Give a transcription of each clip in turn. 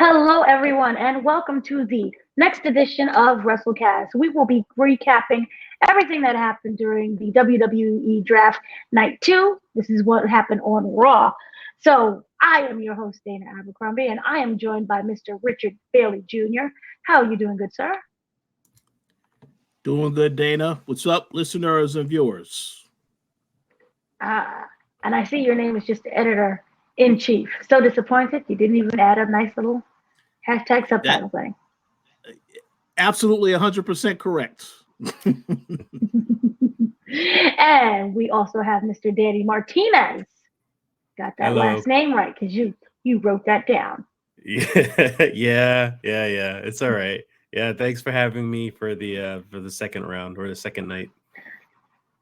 Hello, everyone, and welcome to the next edition of WrestleCast. We will be recapping everything that happened during the WWE Draft Night 2. This is what happened on Raw. So, I am your host, Dana Abercrombie, and I am joined by Mr. Richard Bailey Jr. How are you doing, good sir? Doing good, Dana. What's up, listeners and viewers? And I see your name is just editor-in-chief. So disappointed you didn't even add a nice little hashtag subtitle thing. Absolutely 100% correct. And we also have Mr. Danny Martinez. Got that last name right because you wrote that down. Yeah. It's all right. Yeah, thanks for having me for the second round or the second night.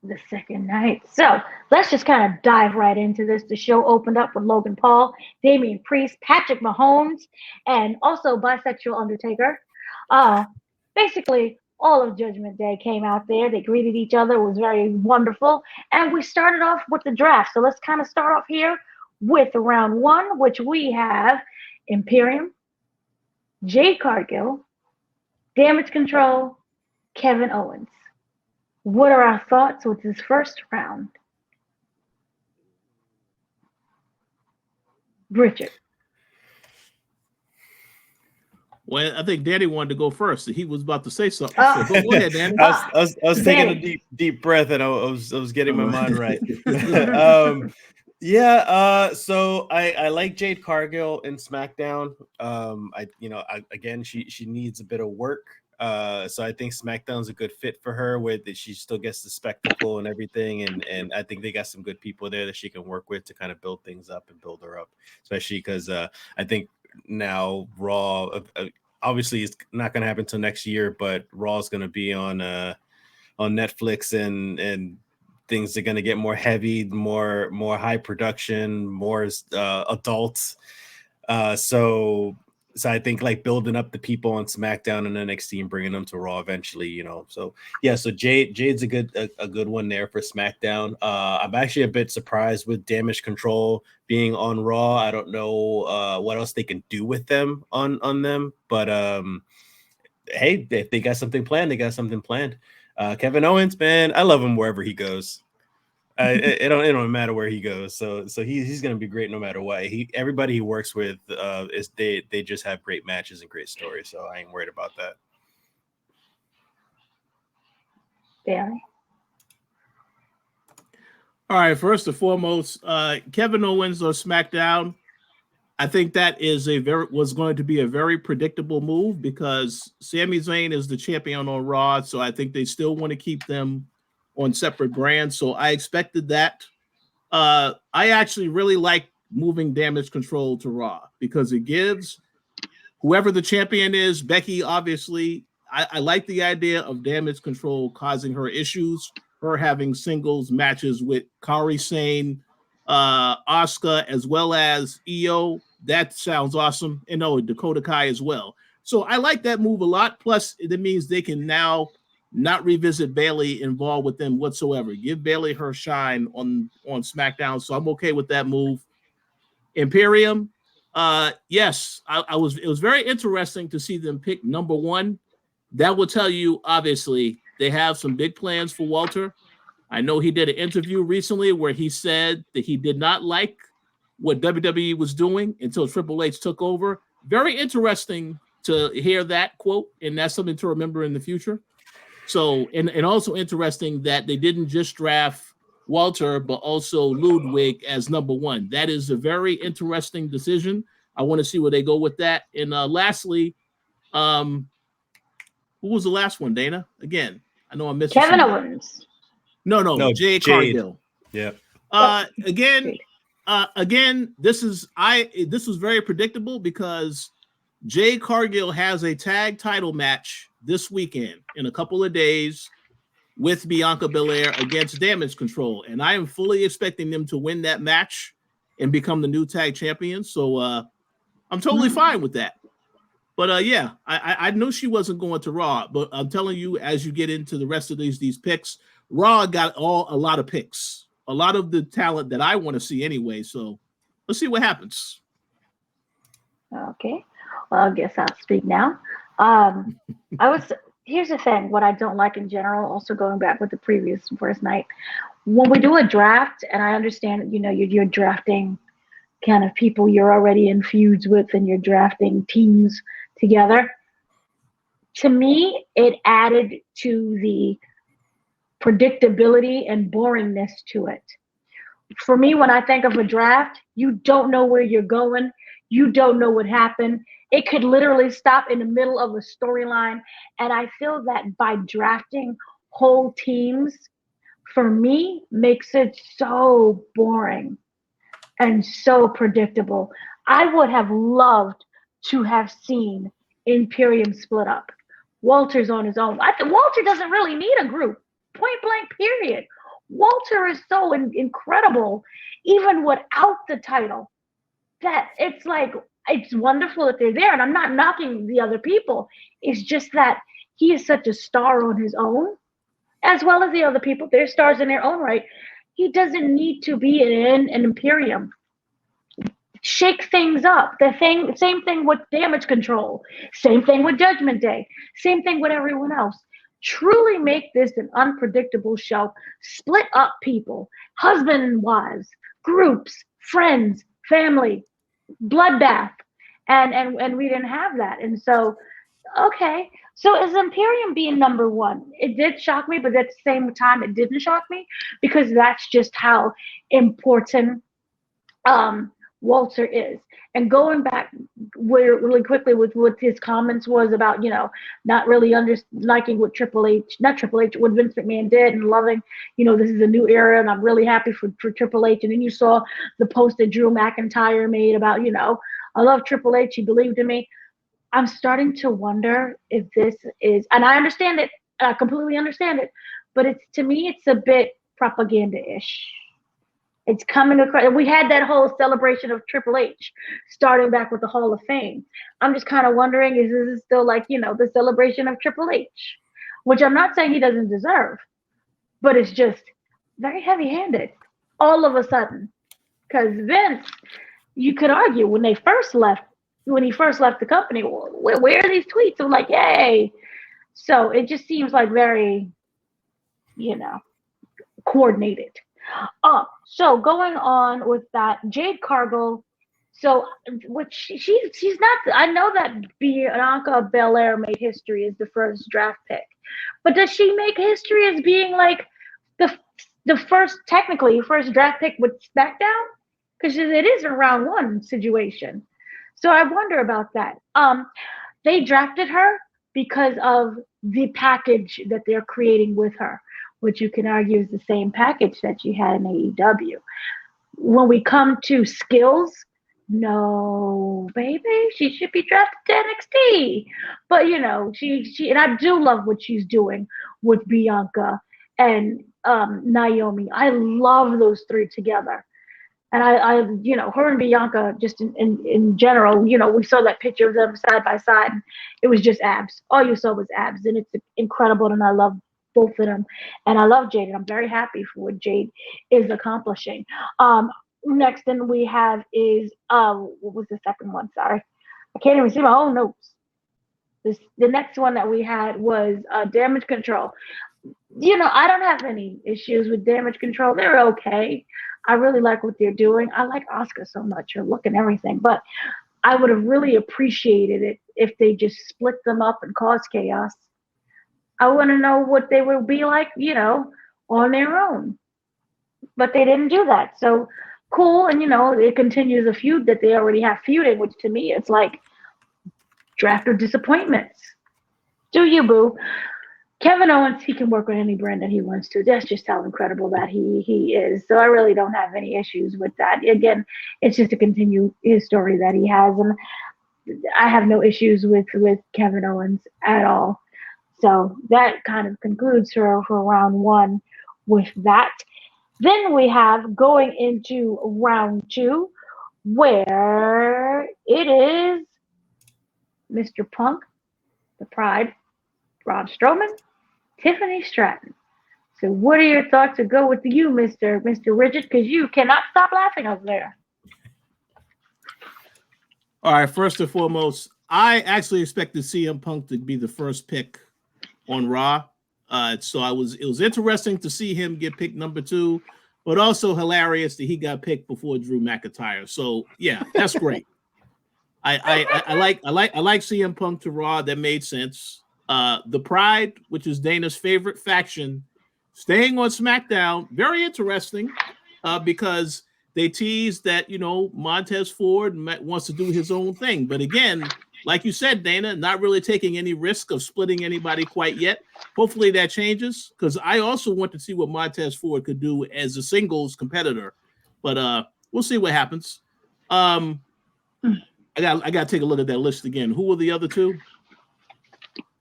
The second night. So let's just kind of dive right into this. The show opened up with Logan Paul, Damian Priest, Patrick Mahomes, and also bisexual Undertaker. Basically, all of Judgment Day came out there. They greeted each other. It was very wonderful. And we started off with the draft. So let's kind of start off here with round one, which we have Imperium, Jade Cargill, Damage Control, Kevin Owens. What are our thoughts with this first round? Richard. Well, I think Danny wanted to go first. He was about to say something. So go ahead, Danny. I was taking a deep breath, and I was getting my mind right. So I like Jade Cargill in SmackDown. Again, she needs a bit of work. So I think SmackDown's a good fit for her, where she still gets the spectacle and everything, and I think they got some good people there that she can work with to kind of build things up and build her up, especially because I think now Raw obviously it's not going to happen until next year, but Raw is going to be on Netflix, and things are going to get more heavy, more high production, more adults. So I think like building up the people on SmackDown and NXT and bringing them to Raw eventually, So yeah, so Jade's a good one there for SmackDown. I'm actually a bit surprised with Damage Control being on Raw. I don't know what else they can do with them on them, but hey, if they got something planned, they got something planned. Kevin Owens, man, I love him wherever he goes. It don't matter where he goes, so he's gonna be great no matter what. Everybody he works with they just have great matches and great stories, so I ain't worried about that. Yeah. All right, first and foremost, Kevin Owens on SmackDown. I think that was going to be a very predictable move because Sami Zayn is the champion on Raw, so I think they still want to keep them on separate brands. So I expected that. I actually really like moving Damage Control to Raw because it gives whoever the champion is, Becky, obviously, I like the idea of Damage Control causing her issues, her having singles matches with Kairi, Sane, Asuka, as well as Io. That sounds awesome. And Dakota Kai as well. So I like that move a lot. Plus, it means they can now not revisit Bayley involved with them whatsoever. Give Bayley her shine on SmackDown. So I'm okay with that move. Imperium, yes, it was very interesting to see them pick number one. That will tell you, obviously, they have some big plans for Walter. I know he did an interview recently where he said that he did not like what WWE was doing until Triple H took over. Very interesting to hear that quote, and that's something to remember in the future. So, and also interesting that they didn't just draft Walter, but also Ludwig as number one. That is a very interesting decision. I want to see where they go with that. And lastly, who was the last one, Dana? Again, I know I missed Kevin Owens. No, Jade Cargill. Yeah. Again, this was very predictable because Jade Cargill has a tag title match this weekend in a couple of days with Bianca Belair against Damage Control. And I am fully expecting them to win that match and become the new tag champions. So I'm totally fine with that. But yeah, I knew she wasn't going to Raw, but I'm telling you, as you get into the rest of these picks, Raw got a lot of picks, a lot of the talent that I want to see anyway. So let's see what happens. Okay. Well, I guess I'll speak now. Here's the thing, what I don't like in general, also going back with the previous first night, when we do a draft, and I understand, you're drafting kind of people you're already in feuds with and you're drafting teams together. To me, it added to the predictability and boringness to it. For me, when I think of a draft, you don't know where you're going. You don't know what happened. It could literally stop in the middle of a storyline. And I feel that by drafting whole teams, for me, makes it so boring and so predictable. I would have loved to have seen Imperium split up. Walter's on his own. Walter doesn't really need a group. Point blank, period. Walter is so incredible, even without the title, that it's like, it's wonderful that they're there. And I'm not knocking the other people. It's just that he is such a star on his own, as well as the other people. They're stars in their own right. He doesn't need to be in an Imperium. Shake things up. Same thing with Damage Control. Same thing with Judgment Day. Same thing with everyone else. Truly make this an unpredictable show. Split up people, husband and wives, groups, friends, family, bloodbath, and we didn't have that. And so, okay. So is Imperium being number one? It did shock me, but at the same time, it didn't shock me because that's just how important Walter is. And going back really quickly with what his comments was about, not really liking what what Vince McMahon did and loving, this is a new era and I'm really happy for Triple H. And then you saw the post that Drew McIntyre made about, I love Triple H, he believed in me. I'm starting to wonder if this is, and I understand it, I completely understand it, but to me, it's a bit propaganda-ish. It's coming across. We had that whole celebration of Triple H starting back with the Hall of Fame. I'm just kind of wondering, is this still like, the celebration of Triple H, which I'm not saying he doesn't deserve, but it's just very heavy-handed all of a sudden. Because Vince, you could argue when he first left the company, where are these tweets? I'm like, yay. So it just seems like very, coordinated. So going on with that, Jade Cargill. So, which she's not. I know that Bianca Belair made history as the first draft pick, but does she make history as being like the first draft pick with SmackDown? Because it is a round one situation. So I wonder about that. They drafted her because of the package that they're creating with her, which you can argue is the same package that she had in AEW. When we come to skills, no, baby, she should be drafted to NXT. But she and I do love what she's doing with Bianca and Naomi. I love those three together. And I her and Bianca, just in general, we saw that picture of them side by side. And it was just abs. All you saw was abs, and it's incredible. And I love both of them. And I love Jade, and I'm very happy for what Jade is accomplishing. Next thing we have is, what was the second one? Sorry. I can't even see my own notes. The next one that we had was Damage Control. I don't have any issues with Damage Control. They're okay. I really like what they're doing. I like Asuka so much, her look and everything. But I would have really appreciated it if they just split them up and caused chaos. I want to know what they would be like, on their own. But they didn't do that. So cool. And, it continues a feud that they already have feuding, which to me, it's like draft of disappointments. Do you, boo? Kevin Owens, he can work on any brand that he wants to. That's just how incredible that he is. So I really don't have any issues with that. Again, it's just to continue his story that he has. And I have no issues with Kevin Owens at all. So that kind of concludes for round one with that. Then we have going into round two, where it is Mr. Punk, the Pride, Braun Strowman, Tiffany Stratton. So what are your thoughts to go with you, Mr. Richard? Because you cannot stop laughing over there. All right, first and foremost, I actually expected CM Punk to be the first pick on Raw. So it was interesting to see him get picked number 2, but also hilarious that he got picked before Drew McIntyre. So yeah, that's great. I like CM Punk to Raw. That made sense. The Pride, which is Dana's favorite faction, staying on SmackDown. Very interesting, because they teased that Montez Ford wants to do his own thing, but again, like you said, Dana, not really taking any risk of splitting anybody quite yet. Hopefully that changes, because I also want to see what Montez Ford could do as a singles competitor. But we'll see what happens. I got to take a look at that list again. Who were the other two?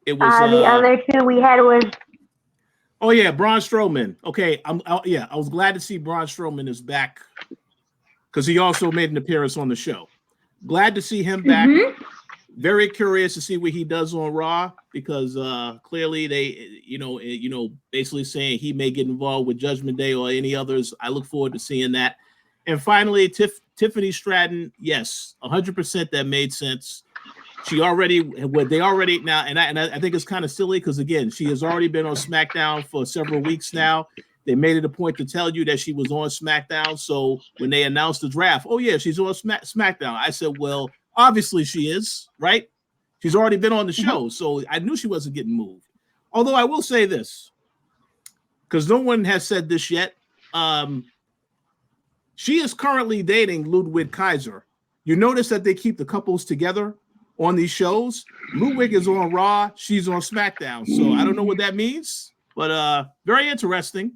It was the other two we had was. Oh yeah, Braun Strowman. Okay, I was glad to see Braun Strowman is back, because he also made an appearance on the show. Glad to see him back. Mm-hmm. Very curious to see what he does on Raw, because clearly they, basically saying he may get involved with Judgment Day or any others. I look forward to seeing that. And finally, Tiffany Stratton. Yes, 100% that made sense. They already now, and I think it's kind of silly, because again, she has already been on SmackDown for several weeks now. They made it a point to tell you that she was on SmackDown. So when they announced the draft, oh yeah, she's on SmackDown. I said, well, obviously she is, right? She's already been on the show, so I knew she wasn't getting moved. Although I will say this, because no one has said this yet, she is currently dating Ludwig Kaiser. You notice that they keep the couples together on these shows. Ludwig is on Raw, she's on SmackDown. So I don't know what that means, but very interesting.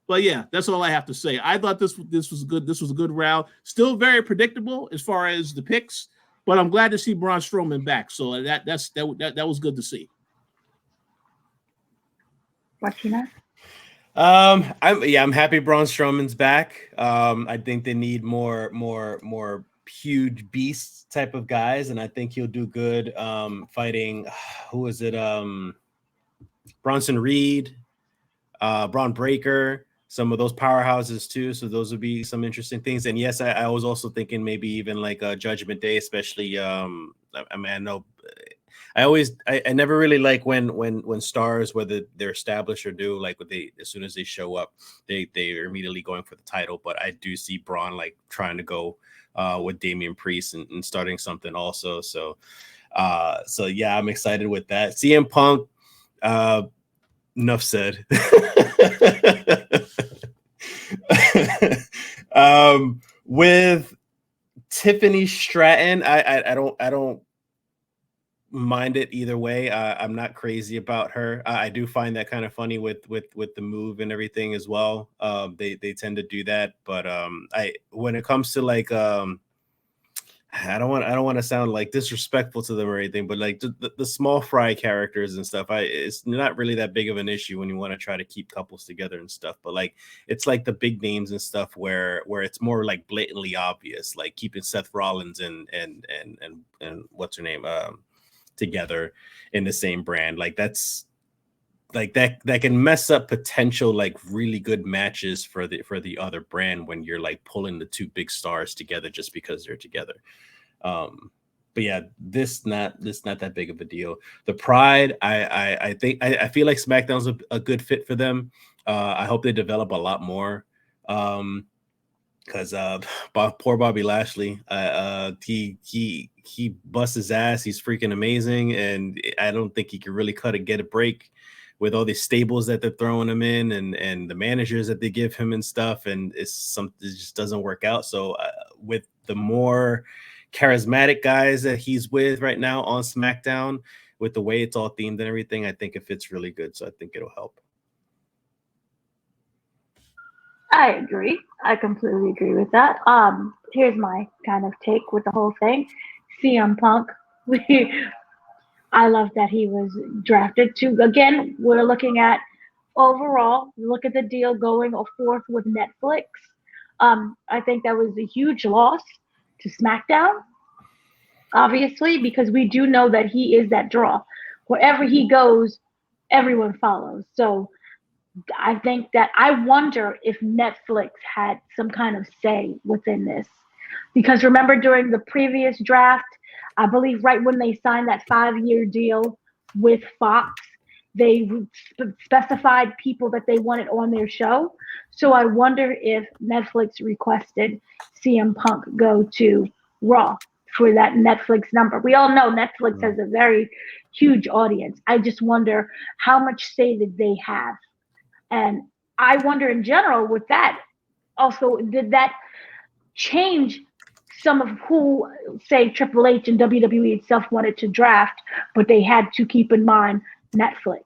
But yeah, that's all I have to say. I thought this was good. This was a good round. Still very predictable as far as the picks, but I'm glad to see Braun Strowman back. So that was good to see. Martina? I'm happy Braun Strowman's back. I think they need more huge beast type of guys, and I think he'll do good fighting. Who is it? Bronson Reed, Braun Breaker. Some of those powerhouses too. So those would be some interesting things. And yes, I was also thinking maybe even like a Judgment Day, especially. I know I never really like when stars, whether they're established or new, like as soon as they show up, they are immediately going for the title. But I do see Braun like trying to go with Damian Priest and starting something also. So yeah, I'm excited with that. CM Punk. Enough said. With Tiffany Stratton, I don't mind it either way. I'm not crazy about her. I do find that kind of funny with the move and everything as well. They tend to do that, but when it comes to like I don't want to sound like disrespectful to them or anything, but like the small fry characters and stuff, it's not really that big of an issue when you want to try to keep couples together and stuff. But like it's like the big names and stuff where it's more like blatantly obvious, like keeping Seth Rollins and what's her name together in the same brand. Like that's like that can mess up potential like really good matches for the other brand when you're like pulling the two big stars together just because they're together. But yeah, this not that big of a deal. The Pride, I think I feel like SmackDown's a good fit for them. I hope they develop a lot more. Because poor Bobby Lashley, he busts his ass. He's freaking amazing, and I don't think he can really get a break with all these stables that they're throwing him in and the managers that they give him and stuff, and it just doesn't work out. So with the more charismatic guys that he's with right now on SmackDown, with the way it's all themed and everything, I think it fits really good. So I think it'll help. I agree. I completely agree with that. Here's my kind of take with the whole thing. CM Punk. I love that he was drafted to. Again, we're looking at overall. Look at the deal going forth with Netflix. I think that was a huge loss to SmackDown, obviously, because we do know that he is that draw. Wherever he goes, everyone follows. So I think that I wonder if Netflix had some kind of say within this, because remember during the previous draft, I believe right when they signed that 5-year deal with Fox, they specified people that they wanted on their show. So I wonder if Netflix requested CM Punk go to Raw for that Netflix number. We all know Netflix has a very huge audience. I just wonder how much say did they have? And I wonder in general with that, also, did that change some of who, say, Triple H and WWE itself wanted to draft, but they had to keep in mind Netflix?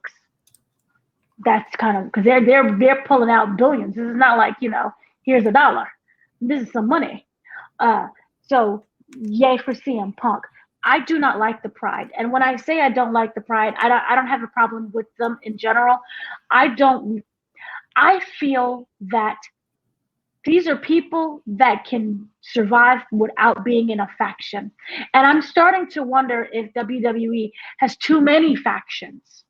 That's kind of, because they're pulling out billions. This is not like, here's $1. This is some money. So yay for CM Punk. I do not like the Pride. And when I say I don't like the Pride, I don't have a problem with them in general. I feel that these are people that can survive without being in a faction. And I'm starting to wonder if WWE has too many factions.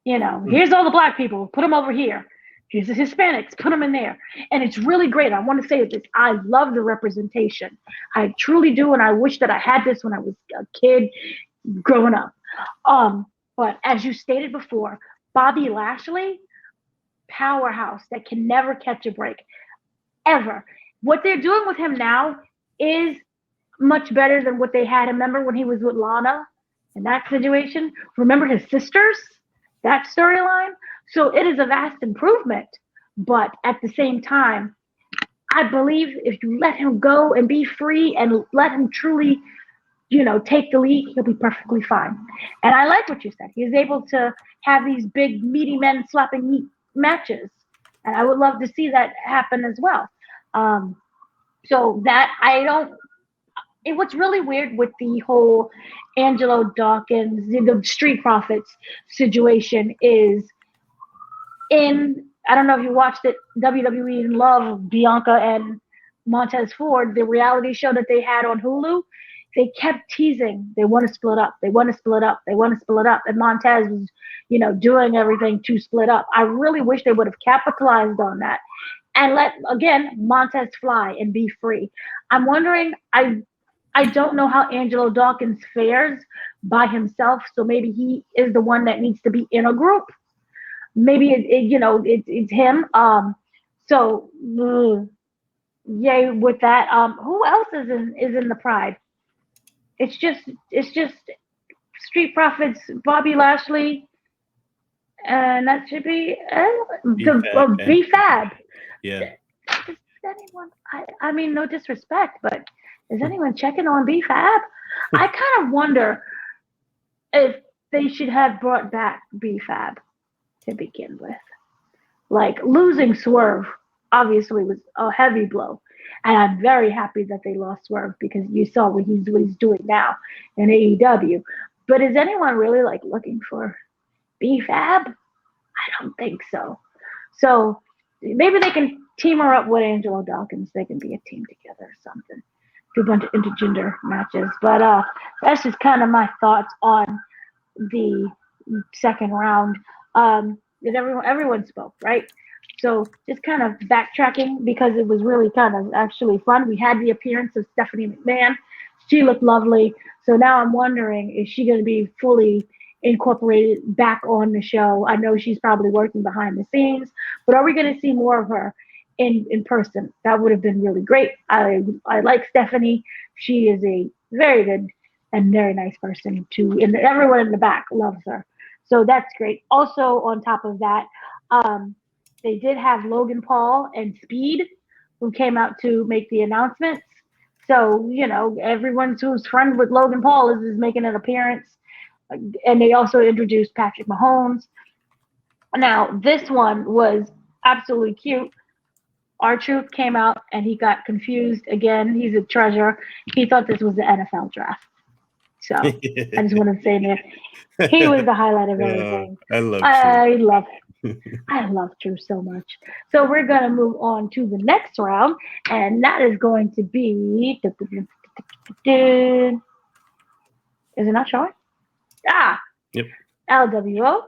Here's all the Black people, put them over here. Here's the Hispanics, put them in there. And it's really great. I want to say this. I love the representation. I truly do. And I wish that I had this when I was a kid growing up. But as you stated before, Bobby Lashley, powerhouse that can never catch a break, ever. What they're doing with him now is much better than what they had. Remember when he was with Lana in that situation? Remember his sisters? That storyline? So it is a vast improvement. But at the same time, I believe if you let him go and be free and let him truly, take the lead, he'll be perfectly fine. And I like what you said. He's able to have these big, meaty men slapping meat matches. And I would love to see that happen as well. So that what's really weird with the whole Angelo Dawkins, the Street Profits situation is I don't know if you watched it, WWE in Love, Bianca and Montez Ford, the reality show that they had on Hulu, they kept teasing, they want to split up, they want to split up, they want to split up. And Montez was, doing everything to split up. I really wish they would have capitalized on that and let, again, Montez fly and be free. I'm wondering, I don't know how Angelo Dawkins fares by himself, so maybe he is the one that needs to be in a group. Maybe it's him. So yay with that. Who else is in the Pride? It's just Street Profits, Bobby Lashley, and that should be B-Fab. Yeah. Is anyone? I mean, no disrespect, but is anyone checking on B-Fab? I kind of wonder if they should have brought back B-Fab to begin with. Like, losing Swerve obviously was a heavy blow. And I'm very happy that they lost Swerve because you saw what he's doing now in AEW. But is anyone really looking for B-Fab? I don't think so. So maybe they can team her up with Angelo Dawkins. They can be a team together or something. Do a bunch of intergender matches. But that's just kind of my thoughts on the second round. Everyone spoke, right? So just kind of backtracking because it was really kind of actually fun. We had the appearance of Stephanie McMahon. She looked lovely. So now I'm wondering, is she going to be fully incorporated back on the show? I know she's probably working behind the scenes, but are we going to see more of her in person? That would have been really great. I like Stephanie. She is a very good and very nice person too. And everyone in the back loves her. So that's great. Also, on top of that, they did have Logan Paul and Speed, who came out to make the announcements. So, everyone who's friend with Logan Paul is making an appearance. And they also introduced Patrick Mahomes. Now, this one was absolutely cute. R-Truth came out and he got confused again. He's a treasure. He thought this was the NFL draft. So I just want to say that he was the highlight of everything. I love Truth so much. So we're going to move on to the next round, and that is going to be. Is it not showing? Yep. LWO,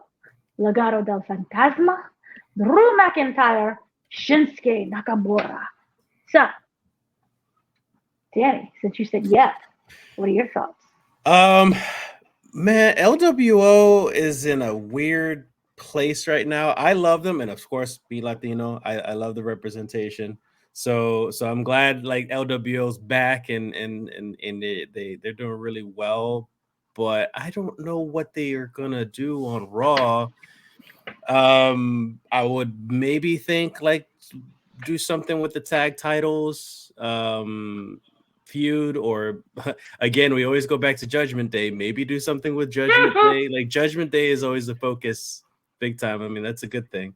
Legado del Fantasma, Drew McIntyre, Shinsuke Nakamura. So, Danny, since you said yes, What are your thoughts? Man, LWO is in a weird place right now. I love them, and of course, be Latino. I love the representation. So I'm glad like LWO's back and they're doing really well. But I don't know what they are gonna do on Raw. I would maybe think like do something with the tag titles. Feud, or again, we always go back to Judgment Day. Maybe do something with Judgment Day. Like Judgment Day is always the focus, big time. I mean, that's a good thing.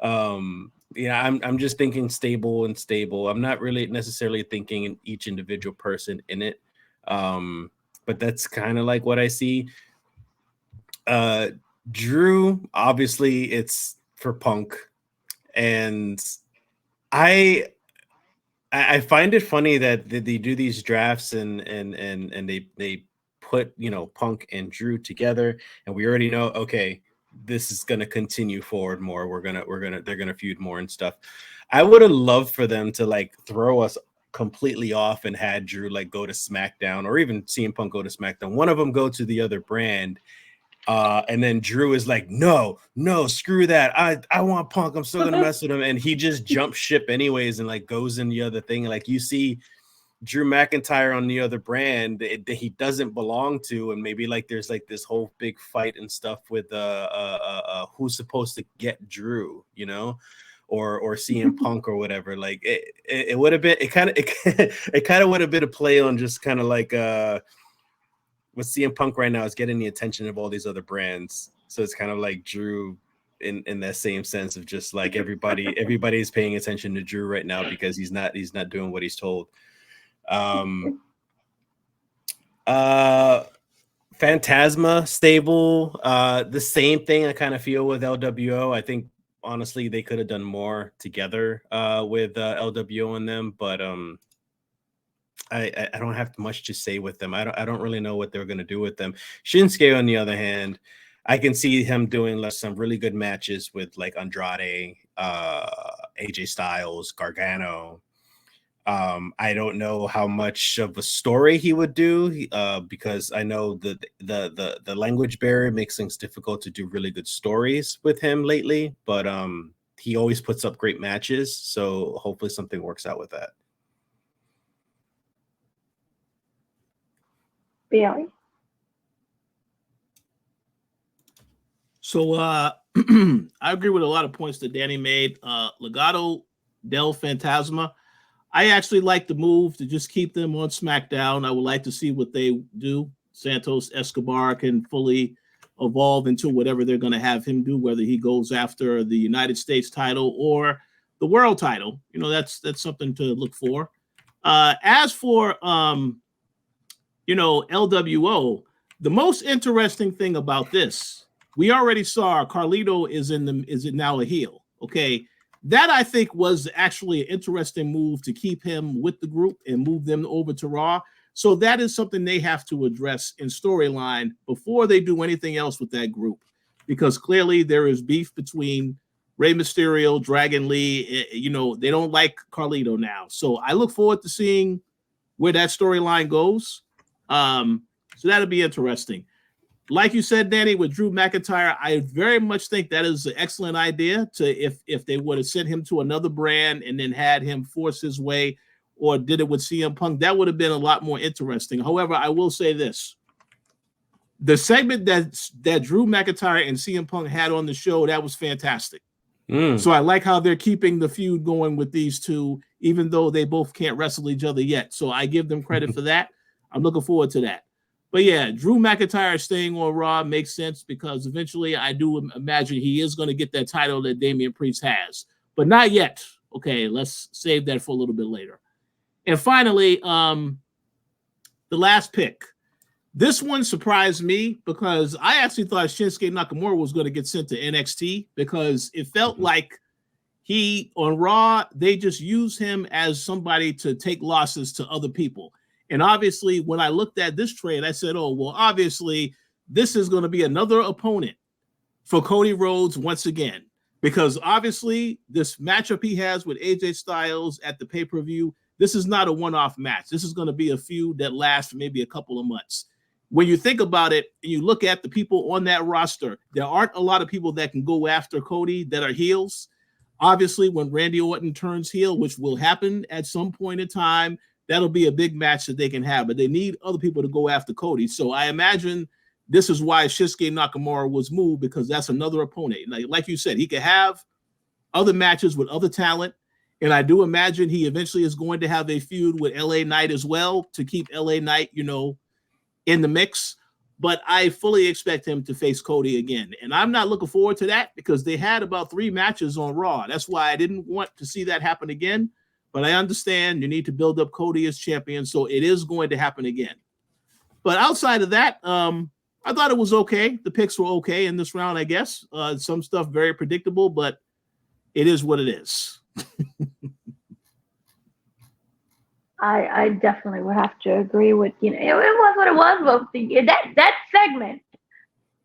Yeah, I'm just thinking stable. I'm not really necessarily thinking in each individual person in it. But that's kind of like what I see. Drew, obviously, it's for Punk, and I find it funny that they do these drafts and they put, you know, Punk and Drew together, and we already know, okay, this is gonna continue forward more. They're gonna feud more and stuff. I would have loved for them to like throw us completely off and had Drew like go to SmackDown, or even CM Punk go to SmackDown. One of them go to the other brand. And then Drew is like, no, screw that. I want Punk. I'm still gonna mess with him. And he just jumps ship anyways and like goes in the other thing. Like you see Drew McIntyre on the other brand that he doesn't belong to, and maybe like there's like this whole big fight and stuff with who's supposed to get Drew, you know, or CM Punk or whatever. Like it would have been it kind of would have been a play on just kind of like with CM Punk right now is getting the attention of all these other brands. So it's kind of like Drew in that same sense of just like everybody's paying attention to Drew right now because he's not doing what he's told. Phantasma stable. The same thing I kind of feel with LWO. I think honestly they could have done more together with LWO and them, but I don't have much to say with them. I don't really know what they're going to do with them. Shinsuke, on the other hand, I can see him doing like some really good matches with like Andrade, AJ Styles, Gargano. I don't know how much of a story he would do because I know the language barrier makes things difficult to do really good stories with him lately. But he always puts up great matches, so hopefully something works out with that. Bailey. So I agree with a lot of points that Danny made. Legado del Fantasma. I actually like the move to just keep them on SmackDown. I would like to see what they do. Santos Escobar can fully evolve into whatever they're going to have him do, whether he goes after the United States title or the world title. You know, that's something to look for. As for you know, LWO, the most interesting thing about this, we already saw Carlito is now a heel. Okay. That I think was actually an interesting move to keep him with the group and move them over to Raw. So that is something they have to address in storyline before they do anything else with that group, because clearly there is beef between Rey Mysterio, Dragon Lee. You know, they don't like Carlito now. So I look forward to seeing where that storyline goes. So that'll be interesting. Like you said, Danny, with Drew McIntyre, I very much think that is an excellent idea to if they would have sent him to another brand and then had him force his way or did it with CM Punk, that would have been a lot more interesting. However, I will say this. The segment that Drew McIntyre and CM Punk had on the show, that was fantastic. So I like how they're keeping the feud going with these two, even though they both can't wrestle each other yet. So I give them credit for that. I'm looking forward to that. But yeah, Drew McIntyre staying on Raw makes sense because eventually I do imagine he is going to get that title that Damian Priest has, but not yet. Okay, let's save that for a little bit later. And finally, the last pick. This one surprised me because I actually thought Shinsuke Nakamura was going to get sent to NXT because it felt like he on Raw, they just use him as somebody to take losses to other people. And obviously, when I looked at this trade, I said, oh, well, obviously, this is going to be another opponent for Cody Rhodes once again, because obviously this matchup he has with AJ Styles at the pay-per-view, this is not a one-off match. This is going to be a feud that lasts for maybe a couple of months. When you think about it and you look at the people on that roster, there aren't a lot of people that can go after Cody that are heels. Obviously, when Randy Orton turns heel, which will happen at some point in time, that'll be a big match that they can have, but they need other people to go after Cody. So I imagine this is why Shinsuke Nakamura was moved, because that's another opponent. Like you said, he could have other matches with other talent, and I do imagine he eventually is going to have a feud with LA Knight as well to keep LA Knight, in the mix. But I fully expect him to face Cody again. And I'm not looking forward to that because they had about 3 matches on Raw. That's why I didn't want to see that happen again. But I understand you need to build up Cody as champion, so it is going to happen again. But outside of that, I thought it was okay. The picks were okay in this round, I guess. Some stuff very predictable, but it is what it is. I definitely would have to agree with, it was what it was, but that segment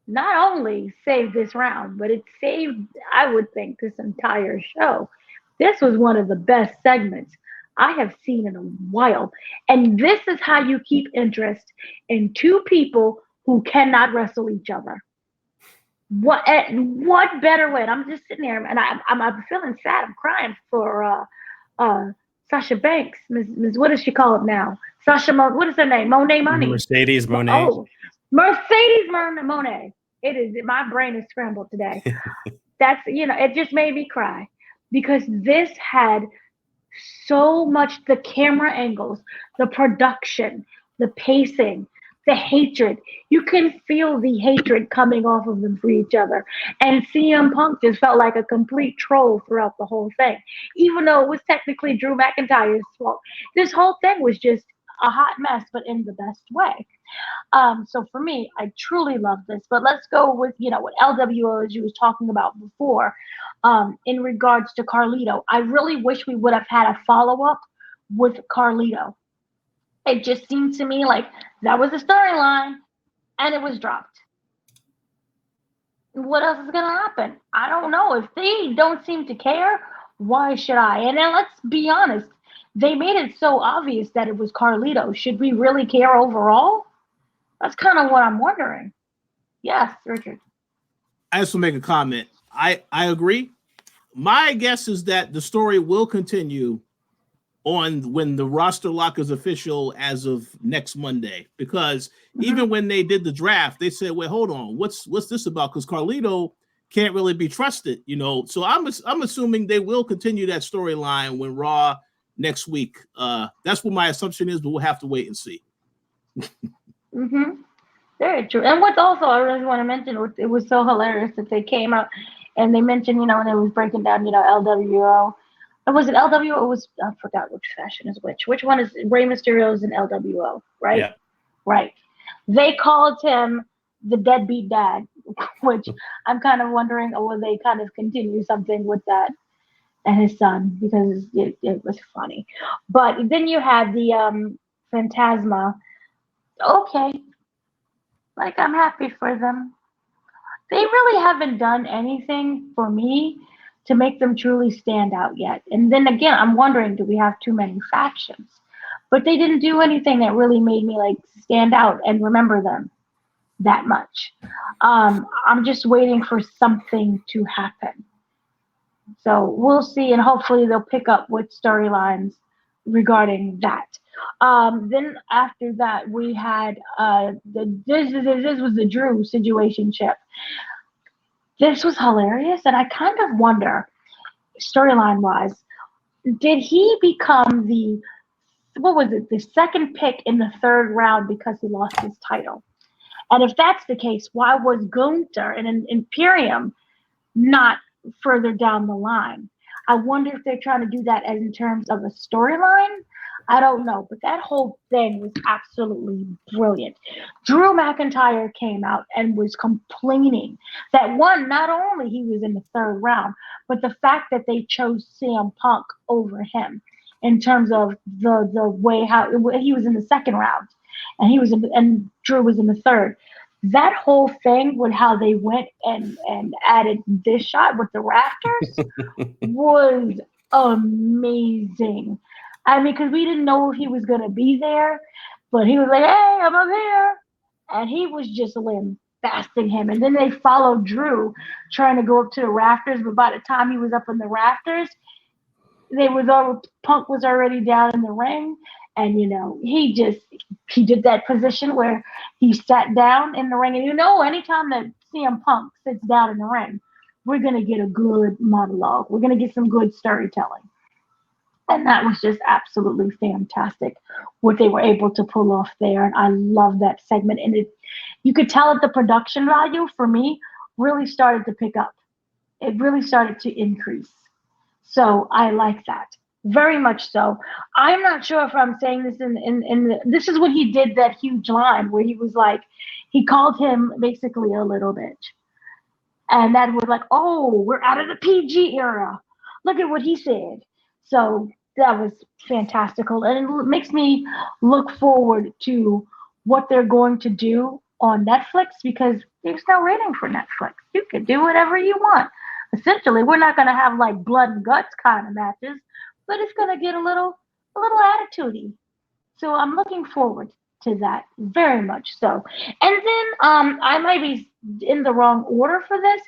not only saved this round, but it saved, I would think, this entire show. This was one of the best segments I have seen in a while. And this is how you keep interest in 2 people who cannot wrestle each other. What better way? And I'm just sitting there and I'm feeling sad. I'm crying for Sasha Banks, Ms. What does she call it now? What is her name? Monet Money. Mercedes Monet. Oh, Mercedes Monet. It is. My brain is scrambled today. That's, it just made me cry because this had so much, the camera angles, the production, the pacing, the hatred. You can feel the hatred coming off of them for each other. And CM Punk just felt like a complete troll throughout the whole thing. Even though it was technically Drew McIntyre's fault. This whole thing was just a hot mess, but in the best way. So for me, I truly love this. But let's go with, what LWO, as you was talking about before, in regards to Carlito. I really wish we would have had a follow-up with Carlito. It just seemed to me like that was the storyline and it was dropped. What else is going to happen? I don't know. If they don't seem to care, why should I? And then let's be honest. They made it so obvious that it was Carlito. Should we really care overall? That's kind of what I'm wondering. Yes, Richard. I just want to make a comment. I agree. My guess is that the story will continue on when the roster lock is official as of next Monday, because even when they did the draft, they said, "Wait, hold on, what's this about?" Because Carlito can't really be trusted, So I'm assuming they will continue that storyline when Raw next week. That's what my assumption is, but we'll have to wait and see. Very true. And what's also I really want to mention, it was so hilarious that they came out and they mentioned, when it was breaking down, LWO. Was it LWO? It was, I forgot which fashion is which. Which one is Rey Mysterio's in LWO, right? Yeah. Right. They called him the deadbeat dad, which I'm kind of wondering, will they kind of continue something with that and his son, because it was funny. But then you had the Phantasma. Okay. Like, I'm happy for them. They really haven't done anything for me to make them truly stand out yet. And then again, I'm wondering, do we have too many factions? But they didn't do anything that really made me stand out and remember them that much. I'm just waiting for something to happen. So we'll see, and hopefully they'll pick up with storylines regarding that. Then after that, we had this was the Drew situationship. This was hilarious, and I kind of wonder, storyline-wise, did he become the second pick in the 3rd round because he lost his title? And if that's the case, why was Gunther and an Imperium not further down the line? I wonder if they're trying to do that as in terms of a storyline. I don't know, but that whole thing was absolutely brilliant. Drew McIntyre came out and was complaining that not only he was in the 3rd round, but the fact that they chose CM Punk over him in terms of the way how he was in the 2nd round and Drew was in the 3rd. That whole thing with how they went and added this shot with the rafters was amazing. I mean, because we didn't know if he was going to be there, but he was like, hey, I'm up here. And he was just lambasting him. And then they followed Drew trying to go up to the rafters, but by the time he was up in the rafters, Punk was already down in the ring. And, he did that position where he sat down in the ring. And anytime that CM Punk sits down in the ring, we're going to get a good monologue. We're going to get some good storytelling. And that was just absolutely fantastic what they were able to pull off there. And I love that segment. And you could tell that the production value for me really started to pick up. It really started to increase. So I like that. Very much so. I'm not sure if I'm saying this this is when he did that huge line where he was like, he called him basically a little bitch. And that was like, oh, we're out of the PG era. Look at what he said. So that was fantastical. And it makes me look forward to what they're going to do on Netflix, because there's no rating for Netflix. You can do whatever you want. Essentially, we're not going to have like blood and guts kind of matches, but it's going to get a little attitude-y. So I'm looking forward to that very much so. And then I might be in the wrong order for this,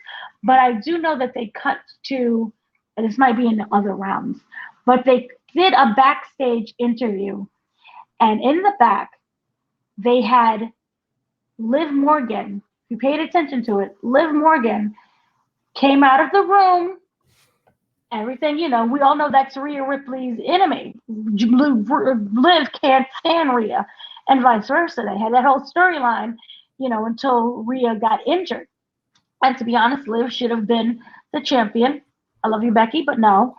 but I do know that they cut to, and this might be in the other rounds, but they did a backstage interview, and in the back they had Liv Morgan. If you paid attention to it, Liv Morgan came out of the room. Everything, we all know that's Rhea Ripley's enemy. Liv can't stand Rhea, and vice versa. They had that whole storyline, until Rhea got injured. And to be honest, Liv should have been the champion. I love you, Becky, but no.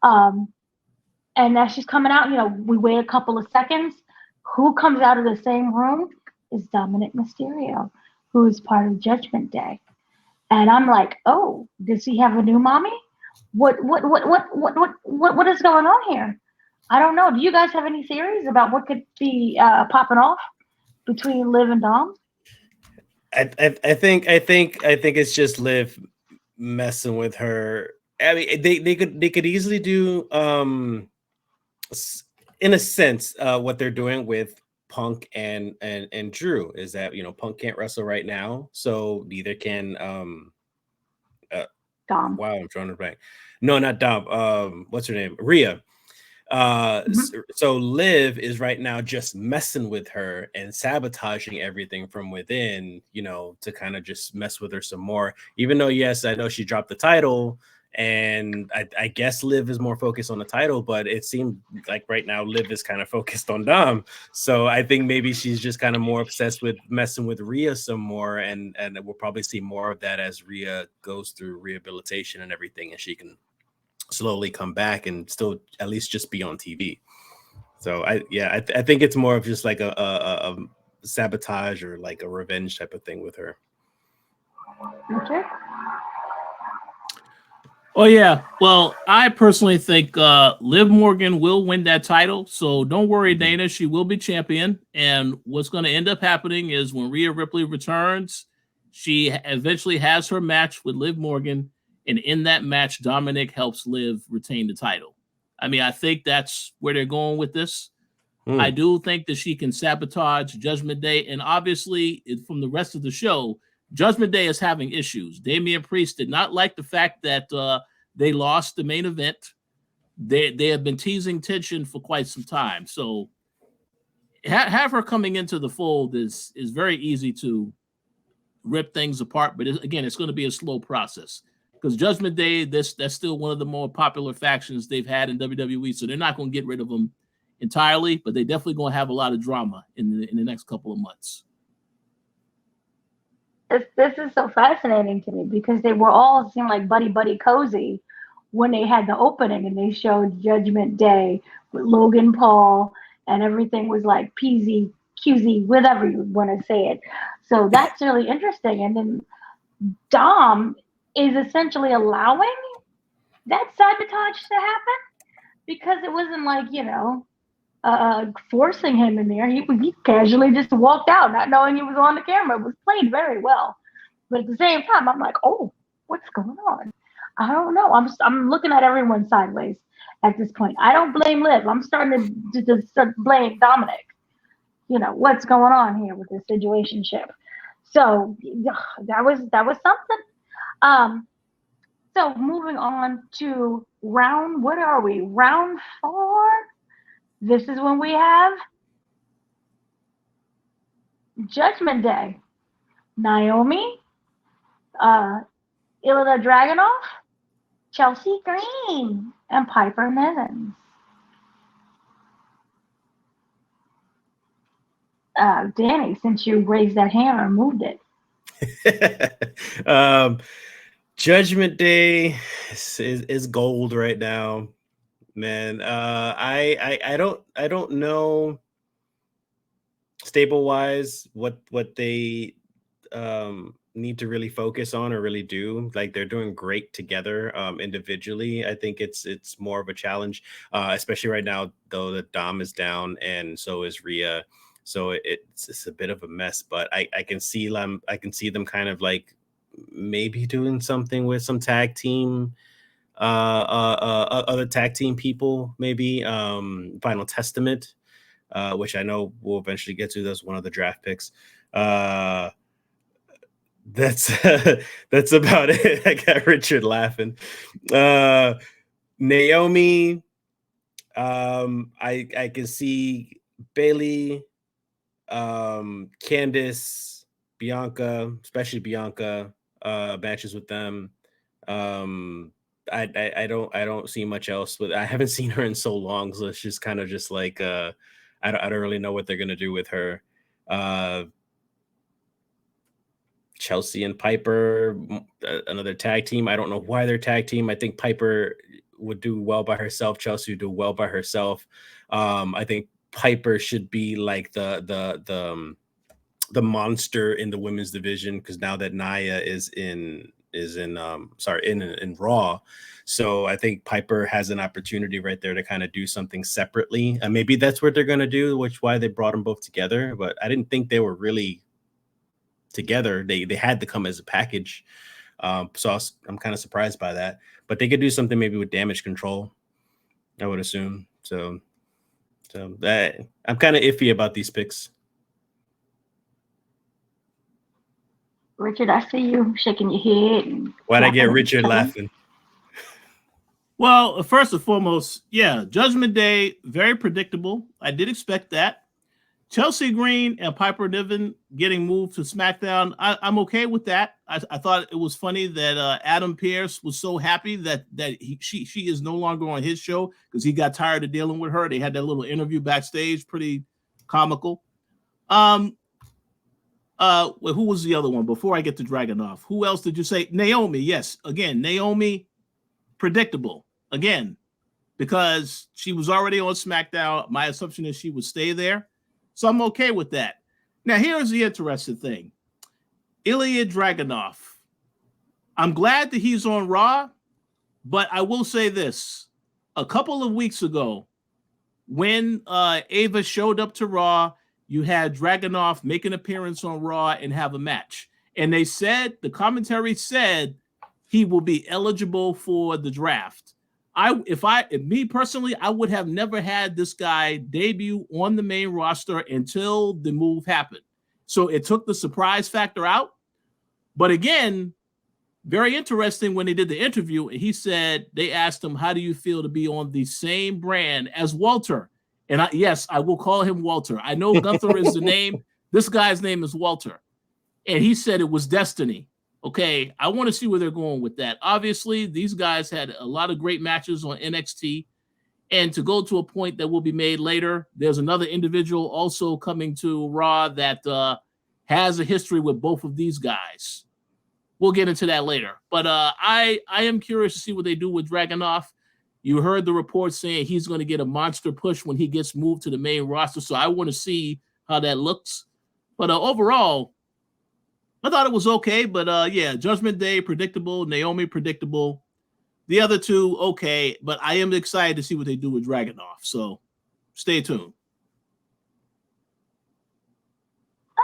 And now she's coming out, we wait a couple of seconds. Who comes out of the same room is Dominik Mysterio, who is part of Judgment Day. And I'm like, oh, does he have a new mommy? What is going on here? I don't know. Do you guys have any theories about what could be popping off between Liv and Dom? I think it's just Liv messing with her. I mean, they could easily do in a sense what they're doing with Punk and Drew is that Punk can't wrestle right now, so neither can Dom. Wow, I'm trying to think. No, not Dom. What's her name? Rhea. So Liv is right now just messing with her and sabotaging everything from within, to kind of just mess with her some more. Even though, yes, I know she dropped the title, and I guess Liv is more focused on the title, but it seemed like right now Liv is kind of focused on Dom. So I think maybe she's just kind of more obsessed with messing with Rhea some more, and we'll probably see more of that as Rhea goes through rehabilitation and everything, and she can slowly come back and still at least just be on TV. So I think it's more of just like a sabotage or like a revenge type of thing with her. Okay. Oh, yeah. Well, I personally think Liv Morgan will win that title. So don't worry, Dana. She will be champion. And what's going to end up happening is when Rhea Ripley returns, she eventually has her match with Liv Morgan. And in that match, Dominik helps Liv retain the title. I mean, I think that's where they're going with this. I do think that she can sabotage Judgment Day. And obviously, from the rest of the show, Judgment Day is having issues. Damian Priest did not like the fact that they lost the main event. They have been teasing tension for quite some time. So have her coming into the fold is very easy to rip things apart. But again, it's going to be a slow process because Judgment Day, that's still one of the more popular factions they've had in WWE. So they're not going to get rid of them entirely, but they're definitely going to have a lot of drama in the next couple of months. This is so fascinating to me because they were all seemed like buddy cozy when they had the opening and they showed Judgment Day with Logan Paul and everything was like peasy, cusy, whatever you want to say it. So that's really interesting. And then Dom is essentially allowing that sabotage to happen because it wasn't like, forcing him in there. He casually just walked out, not knowing he was on the camera. It was played very well. But at the same time, I'm like, oh, what's going on? I don't know. I'm looking at everyone sideways at this point. I don't blame Liv. I'm starting to blame Dominik. You know what's going on here with this situationship. So that was something. So moving on to round. What are we? Round 4. This is when we have Judgment Day. Naomi, Ilja Dragunov, Chelsea Green, and Piper Niven. Danny, since you raised that hand or moved it. Judgment Day is gold right now, man. I don't know stable wise what they need to really focus on or really do. Like, they're doing great together individually. I think it's more of a challenge, especially right now though that Dom is down and so is Rhea. So it's a bit of a mess, but I can see them kind of like maybe doing something with some tag team, other tag team people, maybe Final Testament, which I know we'll eventually get to. That's one of the draft picks. That's that's about it. I got Richard laughing. Naomi, I can see Bailey, Candice, Bianca, especially Bianca, matches with them. I don't see much else with. I haven't seen her in so long, so it's just kind of just like I don't really know what they're gonna do with her. Chelsea and Piper, another tag team. I don't know why they're tag team. I think Piper would do well by herself. Chelsea would do well by herself. I think Piper should be like the monster in the women's division, because now that Nia is in Raw, so I think Piper has an opportunity right there to kind of do something separately. And maybe that's what they're gonna do, which why they brought them both together. But I didn't think they were really together. They had to come as a package. So I'm kind of surprised by that. But they could do something maybe with Damage Control, I would assume. So that I'm kind of iffy about these picks. Richard, I see you shaking your head. Why'd I get Richard laughing? Well, first and foremost, yeah, Judgment Day, very predictable. I did expect that. Chelsea Green and Piper Niven getting moved to SmackDown, I'm okay with that. I thought it was funny that Adam Pearce was so happy that she is no longer on his show because he got tired of dealing with her. They had that little interview backstage, pretty comical. Who was the other one before I get to Dragunov? Who else did you say? Naomi, yes. Again, Naomi, predictable. Again, because she was already on SmackDown. My assumption is she would stay there. So I'm okay with that. Now, here's the interesting thing. Ilja Dragunov. I'm glad that he's on Raw, but I will say this. A couple of weeks ago, when Ava showed up to Raw, you had Dragunov make an appearance on Raw and have a match. And they said, the commentary said, he will be eligible for the draft. If me personally, I would have never had this guy debut on the main roster until the move happened. So it took the surprise factor out. But again, very interesting when they did the interview, he said, they asked him, how do you feel to be on the same brand as Walter? And yes, I will call him Walter. I know Gunther is the name. This guy's name is Walter. And he said it was destiny. Okay, I want to see where they're going with that. Obviously, these guys had a lot of great matches on NXT. And to go to a point that will be made later, there's another individual also coming to Raw that has a history with both of these guys. We'll get into that later. But I am curious to see what they do with Dragunov. You heard the report saying he's going to get a monster push when he gets moved to the main roster. So I want to see how that looks. But overall, I thought it was okay, but yeah, Judgment Day, predictable. Naomi, predictable. The other two, okay, but I am excited to see what they do with Dragunov, so stay tuned.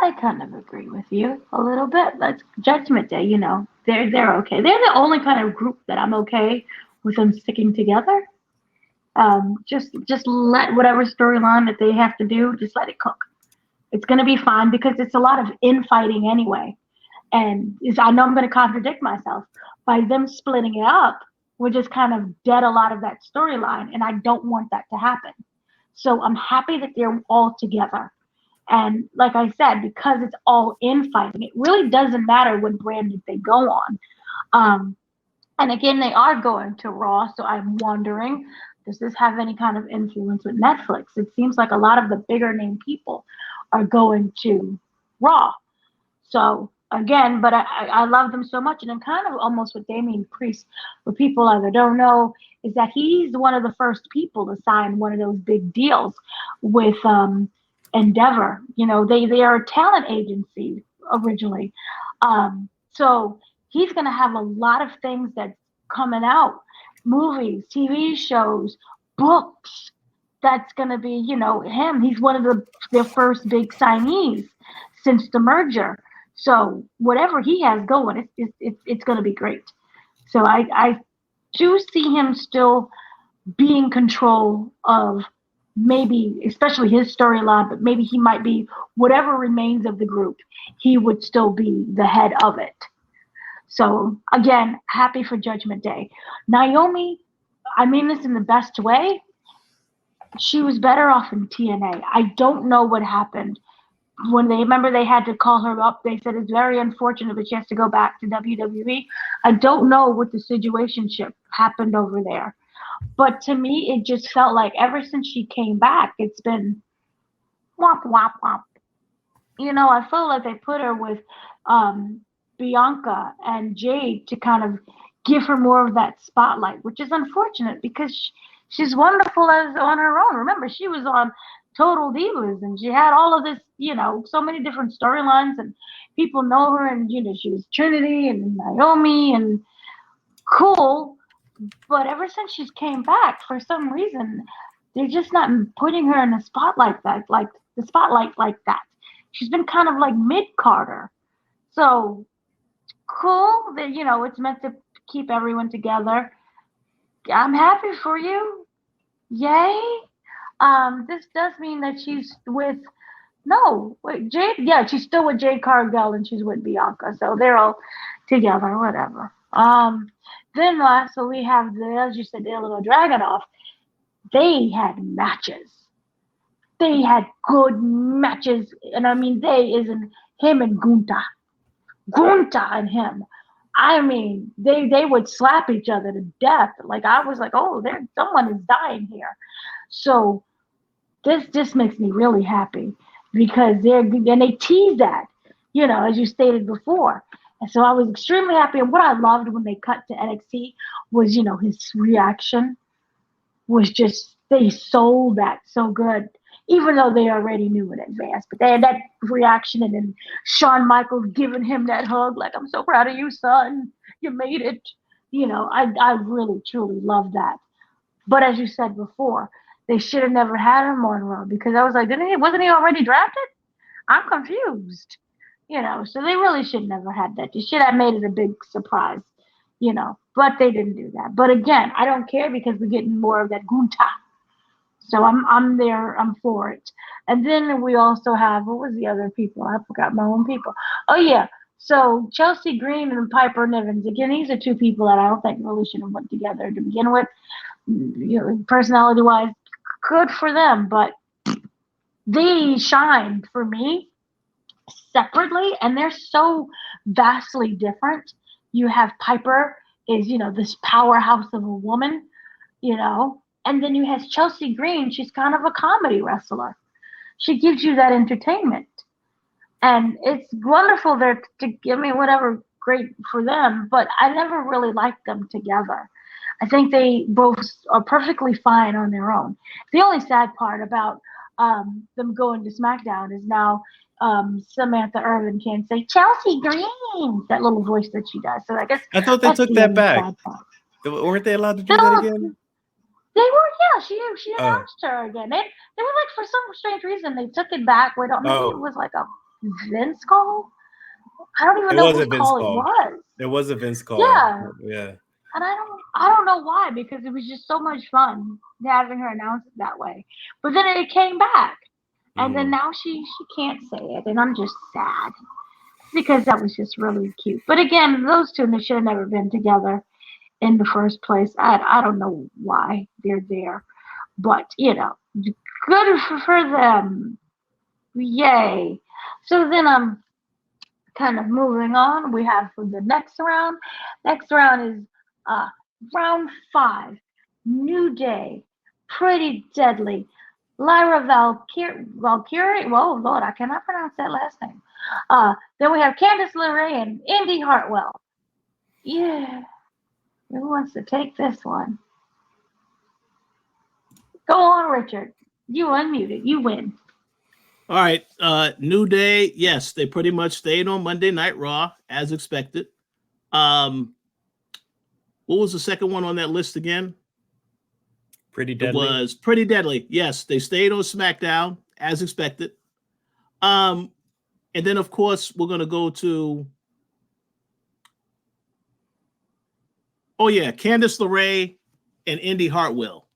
I kind of agree with you a little bit. That's Judgment Day, you know. they're okay. They're the only kind of group that I'm okay with them sticking together. Just let whatever storyline that they have to do, just let it cook. It's going to be fine because it's a lot of infighting anyway. And I know I'm going to contradict myself. By them splitting it up, we're just kind of dead a lot of that storyline, and I don't want that to happen. So I'm happy that they're all together. And like I said, because it's all infighting, it really doesn't matter what brand that they go on. And again, they are going to Raw, so I'm wondering, does this have any kind of influence with Netflix? It seems like a lot of the bigger name people are going to Raw. So again, but I love them so much, and I'm kind of almost with Damian Priest. What people either don't know is that he's one of the first people to sign one of those big deals with Endeavor. You know, they are a talent agency originally, so he's going to have a lot of things that's coming out, movies, TV shows, books. That's going to be, you know, him. He's one of their first big signees since the merger. So whatever he has going, it's going to be great. So I do see him still being in control of maybe, especially his storyline, but maybe he might be whatever remains of the group. He would still be the head of it. So again, happy for Judgment Day. Naomi, I mean this in the best way. She was better off in TNA. I don't know what happened. When they had to call her up, they said it's very unfortunate, but she has to go back to WWE. I don't know what the situation happened over there. But to me, it just felt like ever since she came back, it's been womp, womp, womp. You know, I feel like they put her with Bianca and Jade to kind of give her more of that spotlight, which is unfortunate because she's wonderful as on her own. Remember, she was on Total Divas and she had all of this, you know, so many different storylines and people know her, and, you know, she was Trinity and Naomi and cool. But ever since she's came back, for some reason, they're just not putting her in the spotlight like that. She's been kind of like mid-Carter. So cool that, you know, it's meant to keep everyone together. I'm happy for you. Yay. This does mean that she's with Jade. Yeah, she's still with Jade Cargill and she's with Bianca. So they're all together, whatever. Then lastly, we have as you said, Ilja Dragunov. They had matches. They had good matches, and I mean, they isn't him and Gunther and him. I mean, they would slap each other to death. Like I was like, oh, someone is dying here. So this just makes me really happy because they tease that, you know, as you stated before. And so I was extremely happy. And what I loved when they cut to NXT was, you know, his reaction was just, they sold that so good, even though they already knew in advance. But they had that reaction, and then Shawn Michaels giving him that hug, like, I'm so proud of you, son. You made it. You know, I really, truly love that. But as you said before, they should have never had him on Raw because I was like, wasn't he already drafted? I'm confused. You know, so they really should never had that. They should have made it a big surprise, you know, but they didn't do that. But again, I don't care because we're getting more of that Gunther. So I'm there, I'm for it. And then we also have, what was the other people? I forgot my own people. Oh yeah, so Chelsea Green and Piper Nivens. Again, these are two people that I don't think really should have went together to begin with. You know, personality-wise, good for them, but they shined for me separately, and they're so vastly different. You have Piper is, you know, this powerhouse of a woman, you know, and then you have Chelsea Green. She's kind of a comedy wrestler. She gives you that entertainment, and it's wonderful there to give me whatever, great for them, but I never really liked them together. I think they both are perfectly fine on their own. The only sad part about them going to SmackDown is now Samantha Irvin can't say Chelsea Green, that little voice that she does. So I guess I thought they took that back. Weren't they allowed to do that again? They were, yeah. She announced her again. They were like, for some strange reason they took it back. We don't. Maybe it was like a Vince call. I don't even know whose call it was. It was a Vince call. Yeah. And I don't know why, because it was just so much fun having her announce it that way. But then it came back, and then now she can't say it, and I'm just sad because that was just really cute. But again, those two should have never been together in the first place. I don't know why they're there, but good for them. Yay! So then I'm kind of moving on. We have for the next round. Next round is round 5. New Day, Pretty Deadly, Lyra Valkyria. Whoa, Lord, I cannot pronounce that last name. Then we have Candice LeRae and Indy Hartwell. Yeah. Who wants to take this one? Go on, Richard. You unmuted. You win. All right. New Day. Yes, they pretty much stayed on Monday Night Raw as expected. What was the second one on that list again? Pretty Deadly. It was Pretty Deadly. Yes, they stayed on SmackDown as expected. And then, of course, we're going to go to Candice LeRae and Indy Hartwell.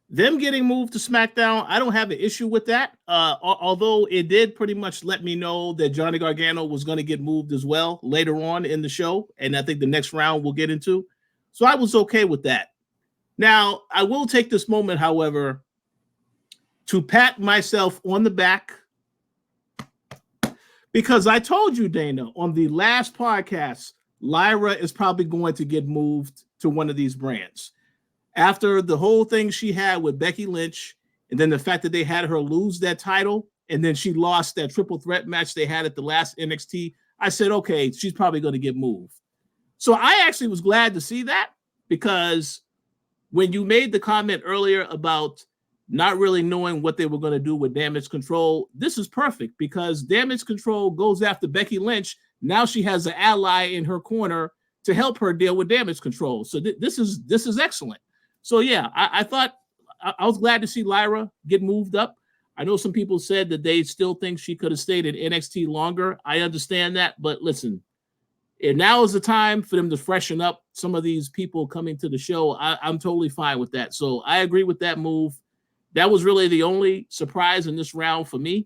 Them getting moved to SmackDown, I don't have an issue with that. Although it did pretty much let me know that Johnny Gargano was going to get moved as well later on in the show. And I think the next round we'll get into. So I was okay with that. Now, I will take this moment, however, to pat myself on the back, because I told you, Dana, on the last podcast, Lyra is probably going to get moved to one of these brands. After the whole thing she had with Becky Lynch, and then the fact that they had her lose that title, and then she lost that triple threat match they had at the last NXT, I said, okay, she's probably going to get moved. So I actually was glad to see that, because when you made the comment earlier about not really knowing what they were going to do with Damage Control, this is perfect, because Damage Control goes after Becky Lynch. Now she has an ally in her corner to help her deal with Damage Control. So this is excellent. So yeah, I thought I was glad to see Lyra get moved up. I know some people said that they still think she could have stayed at NXT longer. I understand that, but listen, and now is the time for them to freshen up some of these people coming to the show. I'm totally fine with that. So I agree with that move. That was really the only surprise in this round for me.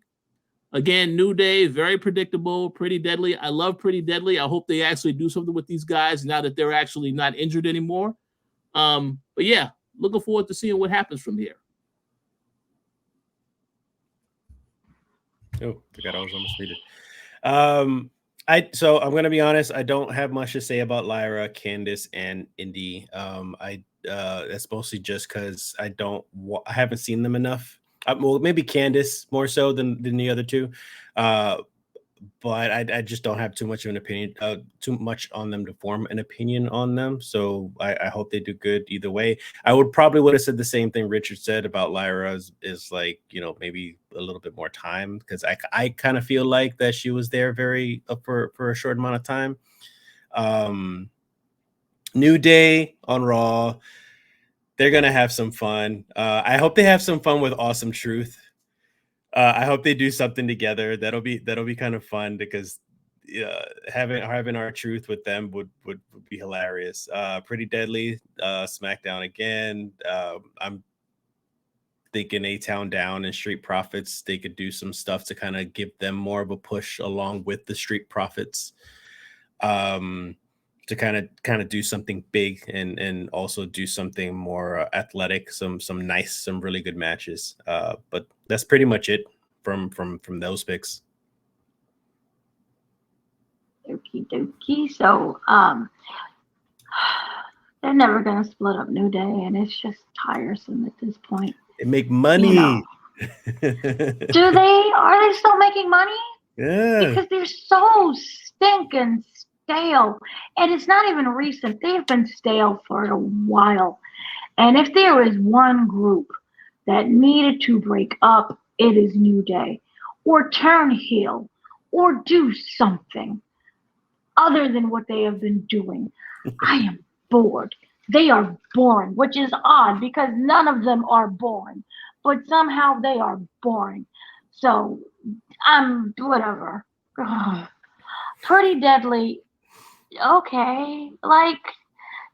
Again, New Day, very predictable, Pretty Deadly. I love Pretty Deadly. I hope they actually do something with these guys now that they're actually not injured anymore. But yeah, looking forward to seeing what happens from here. Oh, forgot I was almost muted. So I'm gonna be honest. I don't have much to say about Lyra, Candice, and Indy. That's mostly just because I haven't seen them enough. Well, maybe Candice more so than the other two. But I just don't have too much of an opinion, too much on them to form an opinion on them. So I hope they do good either way. I would have said the same thing Richard said about Lyra is like, maybe a little bit more time, because I kind of feel like that she was there for a short amount of time. New Day on Raw, they're gonna have some fun. I hope they have some fun with Awesome Truth. I hope they do something together. That'll be kind of fun, because having our truth with them would be hilarious. Pretty Deadly, SmackDown again. I'm thinking A-Town Down and Street Profits, they could do some stuff to kind of give them more of a push along with the Street Profits, to kind of do something big and also do something more athletic, some really good matches. But that's pretty much it from those picks. Okie dokie. So they're never gonna split up New Day, and it's just tiresome at this point. They make money. Do they? Are they still making money? Yeah. Because they're so stinking stale, and it's not even recent. They've been stale for a while. And if there is one group that needed to break up, it is New Day, or turn heel, or do something other than what they have been doing. I am bored. They are boring, which is odd because none of them are boring, but somehow they are boring. So I'm whatever. Ugh. pretty deadly. Okay, like,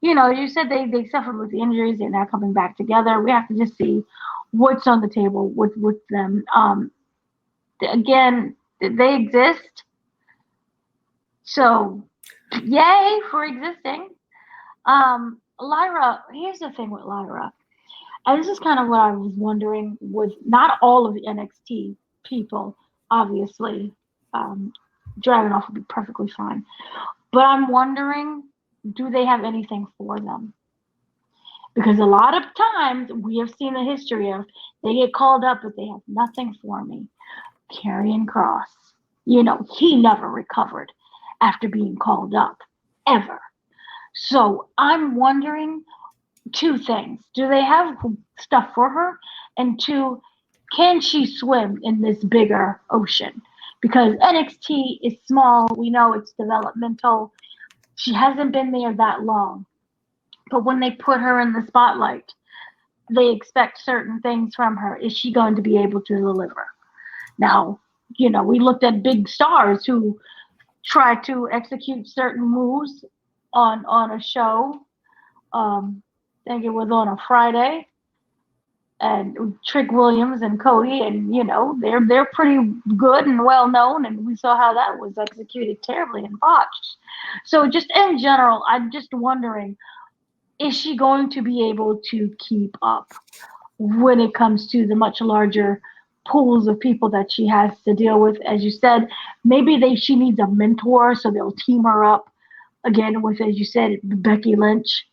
you said they suffered with the injuries and they're coming back together. We have to just see what's on the table with them. Again, they exist, so yay for existing. Lyra, here's the thing with Lyra, and this is kind of what I was wondering with not all of the NXT people, obviously. Dragunov would be perfectly fine. But I'm wondering, do they have anything for them? Because a lot of times we have seen the history of they get called up, but they have nothing for me. Karrion Kross, he never recovered after being called up, ever. So I'm wondering two things. Do they have stuff for her? And two, can she swim in this bigger ocean? Because NXT is small. We know it's developmental. She hasn't been there that long. But when they put her in the spotlight, they expect certain things from her. Is she going to be able to deliver? Now, we looked at big stars who try to execute certain moves on a show. I think it was on a Friday. And Trick Williams and Cody, and they're pretty good and well known, and we saw how that was executed terribly and botched. So just in general, I'm just wondering, is she going to be able to keep up when it comes to the much larger pools of people that she has to deal with? As you said, maybe she needs a mentor, so they'll team her up again with, as you said, Becky Lynch,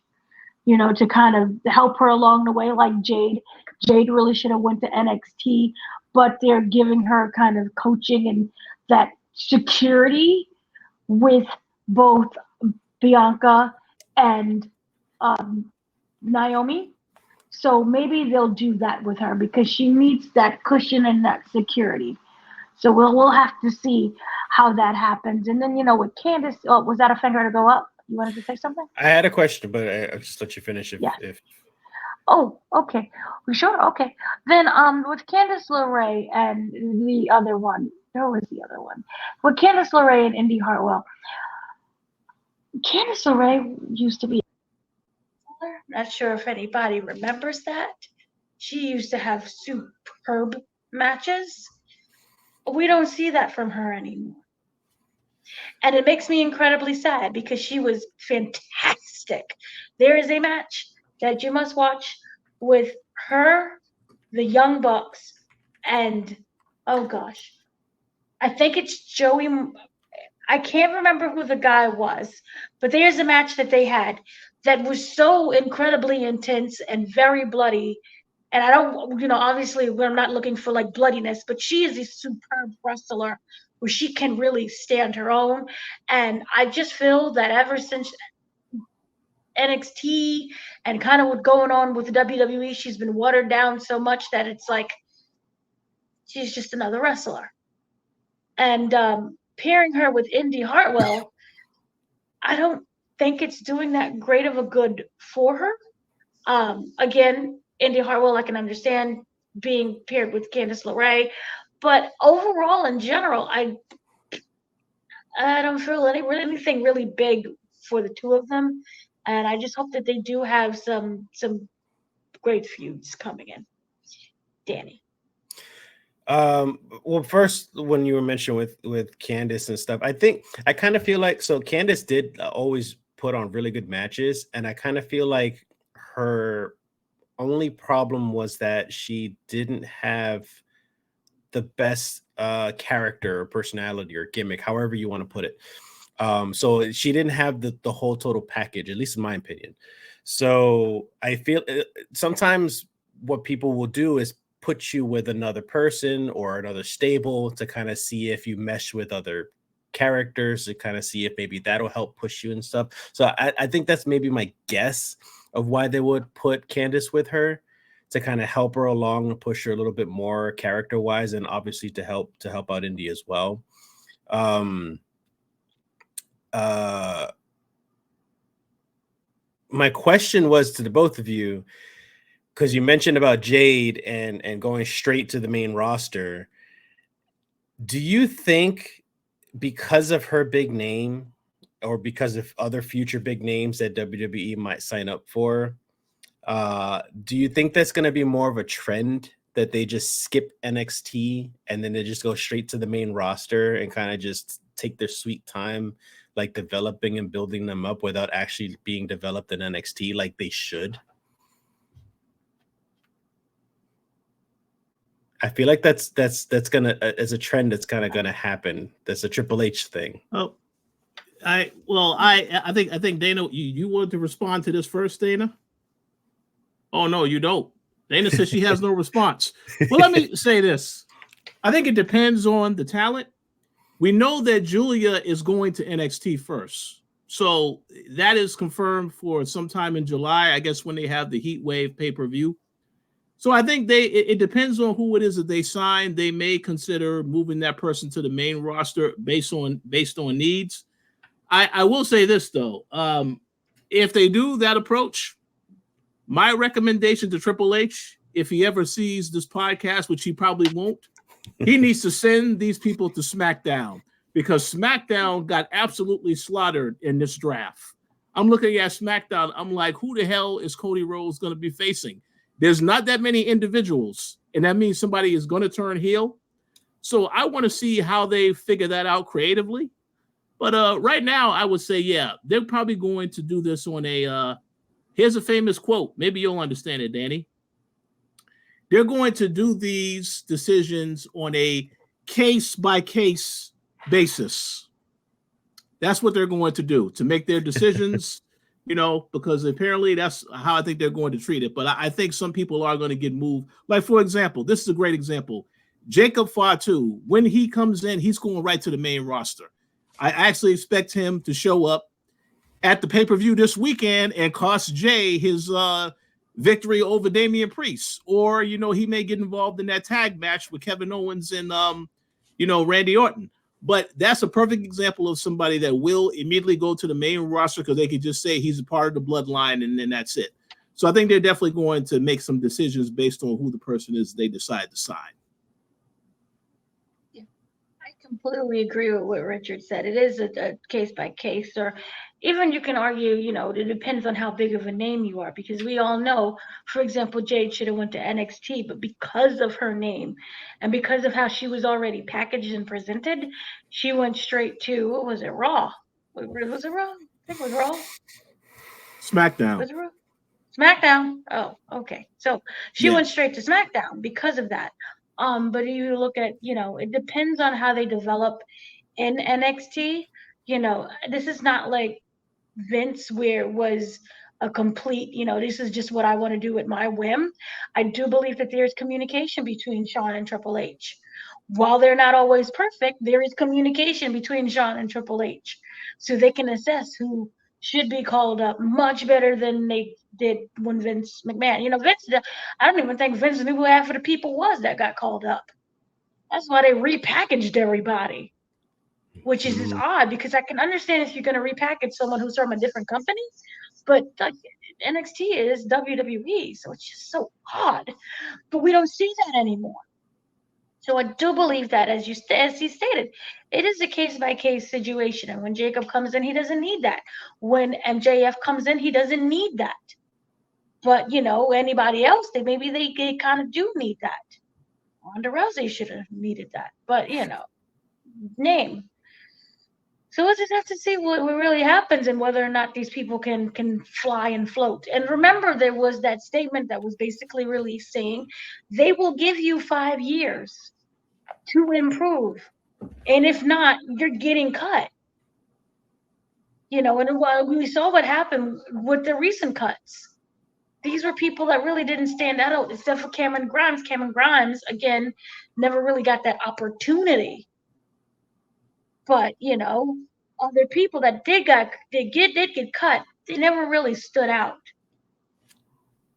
to kind of help her along the way, like Jade. Jade really should have went to NXT, but they're giving her kind of coaching and that security with both Bianca and Naomi. So maybe they'll do that with her because she needs that cushion and that security. So we'll have to see how that happens. And then, with Candice, was that a finger to go up? You wanted to say something? I had a question, but I'll just let you finish if Oh, okay. Sure, okay. Then with Candice LeRae and the other one, who was the other one? With Candice LeRae and Indy Hartwell. Candice LeRae used to be, not sure if anybody remembers that. She used to have superb matches. We don't see that from her anymore. And it makes me incredibly sad because she was fantastic. There is a match that you must watch with her, the Young Bucks, and oh gosh, I think it's Joey. I can't remember who the guy was, but there's a match that they had that was so incredibly intense and very bloody. And I don't, obviously I'm not looking for like bloodiness, but she is a superb wrestler where she can really stand her own. And I just feel that ever since NXT and kind of what's going on with WWE, she's been watered down so much that it's like she's just another wrestler. And pairing her with Indy Hartwell, I don't think it's doing that great of a good for her. Again, Indy Hartwell, I can understand being paired with Candice LeRae, but overall, in general, I don't feel anything really big for the two of them. And I just hope that they do have some great feuds coming in. Danny. Well, first, when you were mentioning with Candice and stuff, I kind of feel like, so Candice did always put on really good matches, and I kind of feel like her only problem was that she didn't have the best character or personality or gimmick, however you want to put it. So she didn't have the whole total package, at least in my opinion. So I feel sometimes what people will do is put you with another person or another stable to kind of see if you mesh with other characters, to kind of see if maybe that'll help push you and stuff. So I think that's maybe my guess of why they would put Candice with her, to kind of help her along and push her a little bit more character wise, and obviously to help out Indy as well. My question was to the both of you, because you mentioned about Jade and going straight to the main roster. Do you think because of her big name, or because of other future big names that WWE might sign up for, do you think that's going to be more of a trend that they just skip NXT and then they just go straight to the main roster and kind of just take their sweet time, like developing and building them up without actually being developed in NXT like they should? I feel like that's gonna, as a trend, that's kind of gonna happen. That's a Triple H thing. Oh, I think Dana, you wanted to respond to this first, Dana? Oh no, you don't. Dana says she has no response. Well, let me say this. I think it depends on the talent. We know that Julia is going to NXT first. So that is confirmed for sometime in July, I guess, when they have the Heat Wave pay-per-view. So I think it depends on who it is that they sign. They may consider moving that person to the main roster based on needs. I will say this though. If they do that approach, my recommendation to Triple H, if he ever sees this podcast, which he probably won't, he needs to send these people to SmackDown, because SmackDown got absolutely slaughtered in this draft. I'm looking at SmackDown. I'm like, who the hell is Cody Rhodes going to be facing? There's not that many individuals, and that means somebody is going to turn heel. So I want to see how they figure that out creatively. But right now, I would say, yeah, they're probably going to do this on a here's a famous quote. Maybe you'll understand it, Danny. They're going to do these decisions on a case-by-case basis. That's what they're going to do to make their decisions, because apparently that's how I think they're going to treat it. But I think some people are going to get moved. Like, for example, this is a great example. Jacob Fatu, when he comes in, he's going right to the main roster. I actually expect him to show up at the pay-per-view this weekend and cost Jay his victory over Damian Priest. Or, he may get involved in that tag match with Kevin Owens and, Randy Orton. But that's a perfect example of somebody that will immediately go to the main roster because they could just say he's a part of the bloodline and then that's it. So I think they're definitely going to make some decisions based on who the person is they decide to sign. I completely agree with what Richard said. It is a case by case, or even you can argue, it depends on how big of a name you are, because we all know, for example, Jade should have went to NXT, but because of her name and because of how she was already packaged and presented, she went straight to, what was it, Raw? Was it Raw? I think it was Raw. SmackDown. Was it Raw? SmackDown. Oh, okay. So she went straight to SmackDown because of that. But you look at, it depends on how they develop in NXT. This is not like Vince, where it was a complete, this is just what I want to do at my whim. I do believe that there's communication between Shawn and Triple H. While they're not always perfect, there is communication between Shawn and Triple H. So they can assess who should be called up much better than they did when Vince McMahon. Vince, I don't even think Vince knew who half of the people was that got called up. That's why they repackaged everybody. Which is just odd, because I can understand if you're going to repackage someone who's from a different company, but like NXT is WWE, so it's just so odd. But we don't see that anymore. So I do believe that, as he stated, it is a case-by-case situation. And when Jacob comes in, he doesn't need that. When MJF comes in, he doesn't need that. But, anybody else, they kind of do need that. Ronda Rousey should have needed that. But, name. So we'll just have to see what really happens and whether or not these people can fly and float. And remember, there was that statement that was basically released saying they will give you 5 years to improve. And if not, you're getting cut. And while we saw what happened with the recent cuts. These were people that really didn't stand out, except for Cameron Grimes. Cameron Grimes, again, never really got that opportunity. But, other people that did get cut, they never really stood out.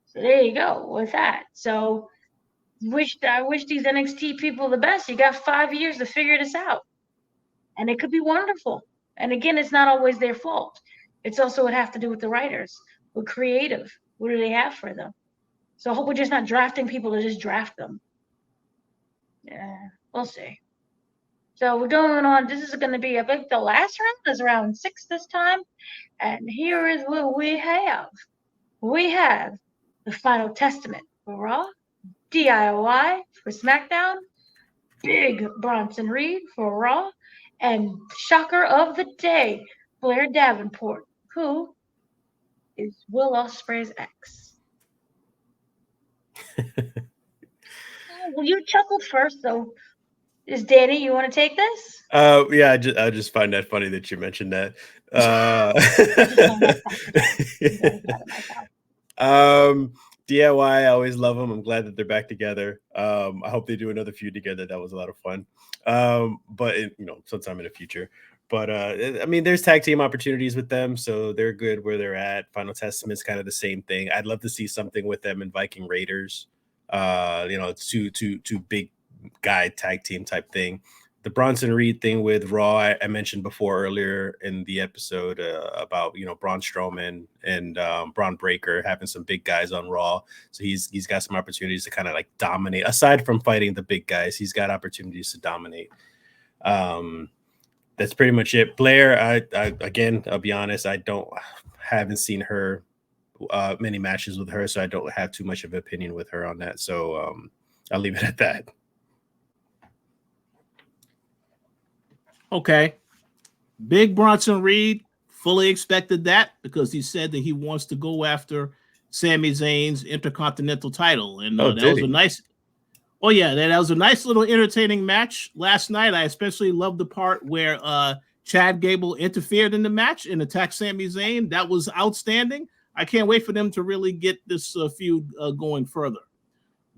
So there you go with that. So I wish these NXT people the best. You got 5 years to figure this out. And it could be wonderful. And again, it's not always their fault. It's also would have to do with the writers. We're creative. What do they have for them? So I hope we're just not drafting people to just draft them. Yeah, we'll see. So we're going on. This is going to be, I think the last round is round 6 this time. And here is what we have. We have the Final Testament for Raw, DIY for SmackDown, Big Bronson Reed for Raw, and shocker of the day, Blair Davenport, who is Will Ospreay's ex. Well, you chuckled first, so is Danny, you want to take this? Yeah, I just find that funny that you mentioned that. DIY, I always love them. I'm glad that they're back together. I hope they do another feud together. That was a lot of fun. But sometime in the future. But I mean, there's tag team opportunities with them, so they're good where they're at. Final Testament's kind of the same thing. I'd love to see something with them in Viking Raiders. It's two big guy tag team type thing. The Bronson Reed thing with Raw, I mentioned before earlier in the episode about Braun Strowman and Braun Breaker having some big guys on Raw. So he's got some opportunities to kind of like dominate. Aside from fighting the big guys, he's got opportunities to dominate. That's pretty much it. Blair, I'll be honest, haven't seen her many matches with her, so I don't have too much of an opinion with her on that. So I'll leave it at that. Okay. Big Bronson Reed fully expected that because he said that he wants to go after Sami Zayn's Intercontinental title. And that was a nice. Oh, yeah, that was a nice little entertaining match last night. I especially loved the part where Chad Gable interfered in the match and attacked Sami Zayn. That was outstanding. I can't wait for them to really get this feud going further.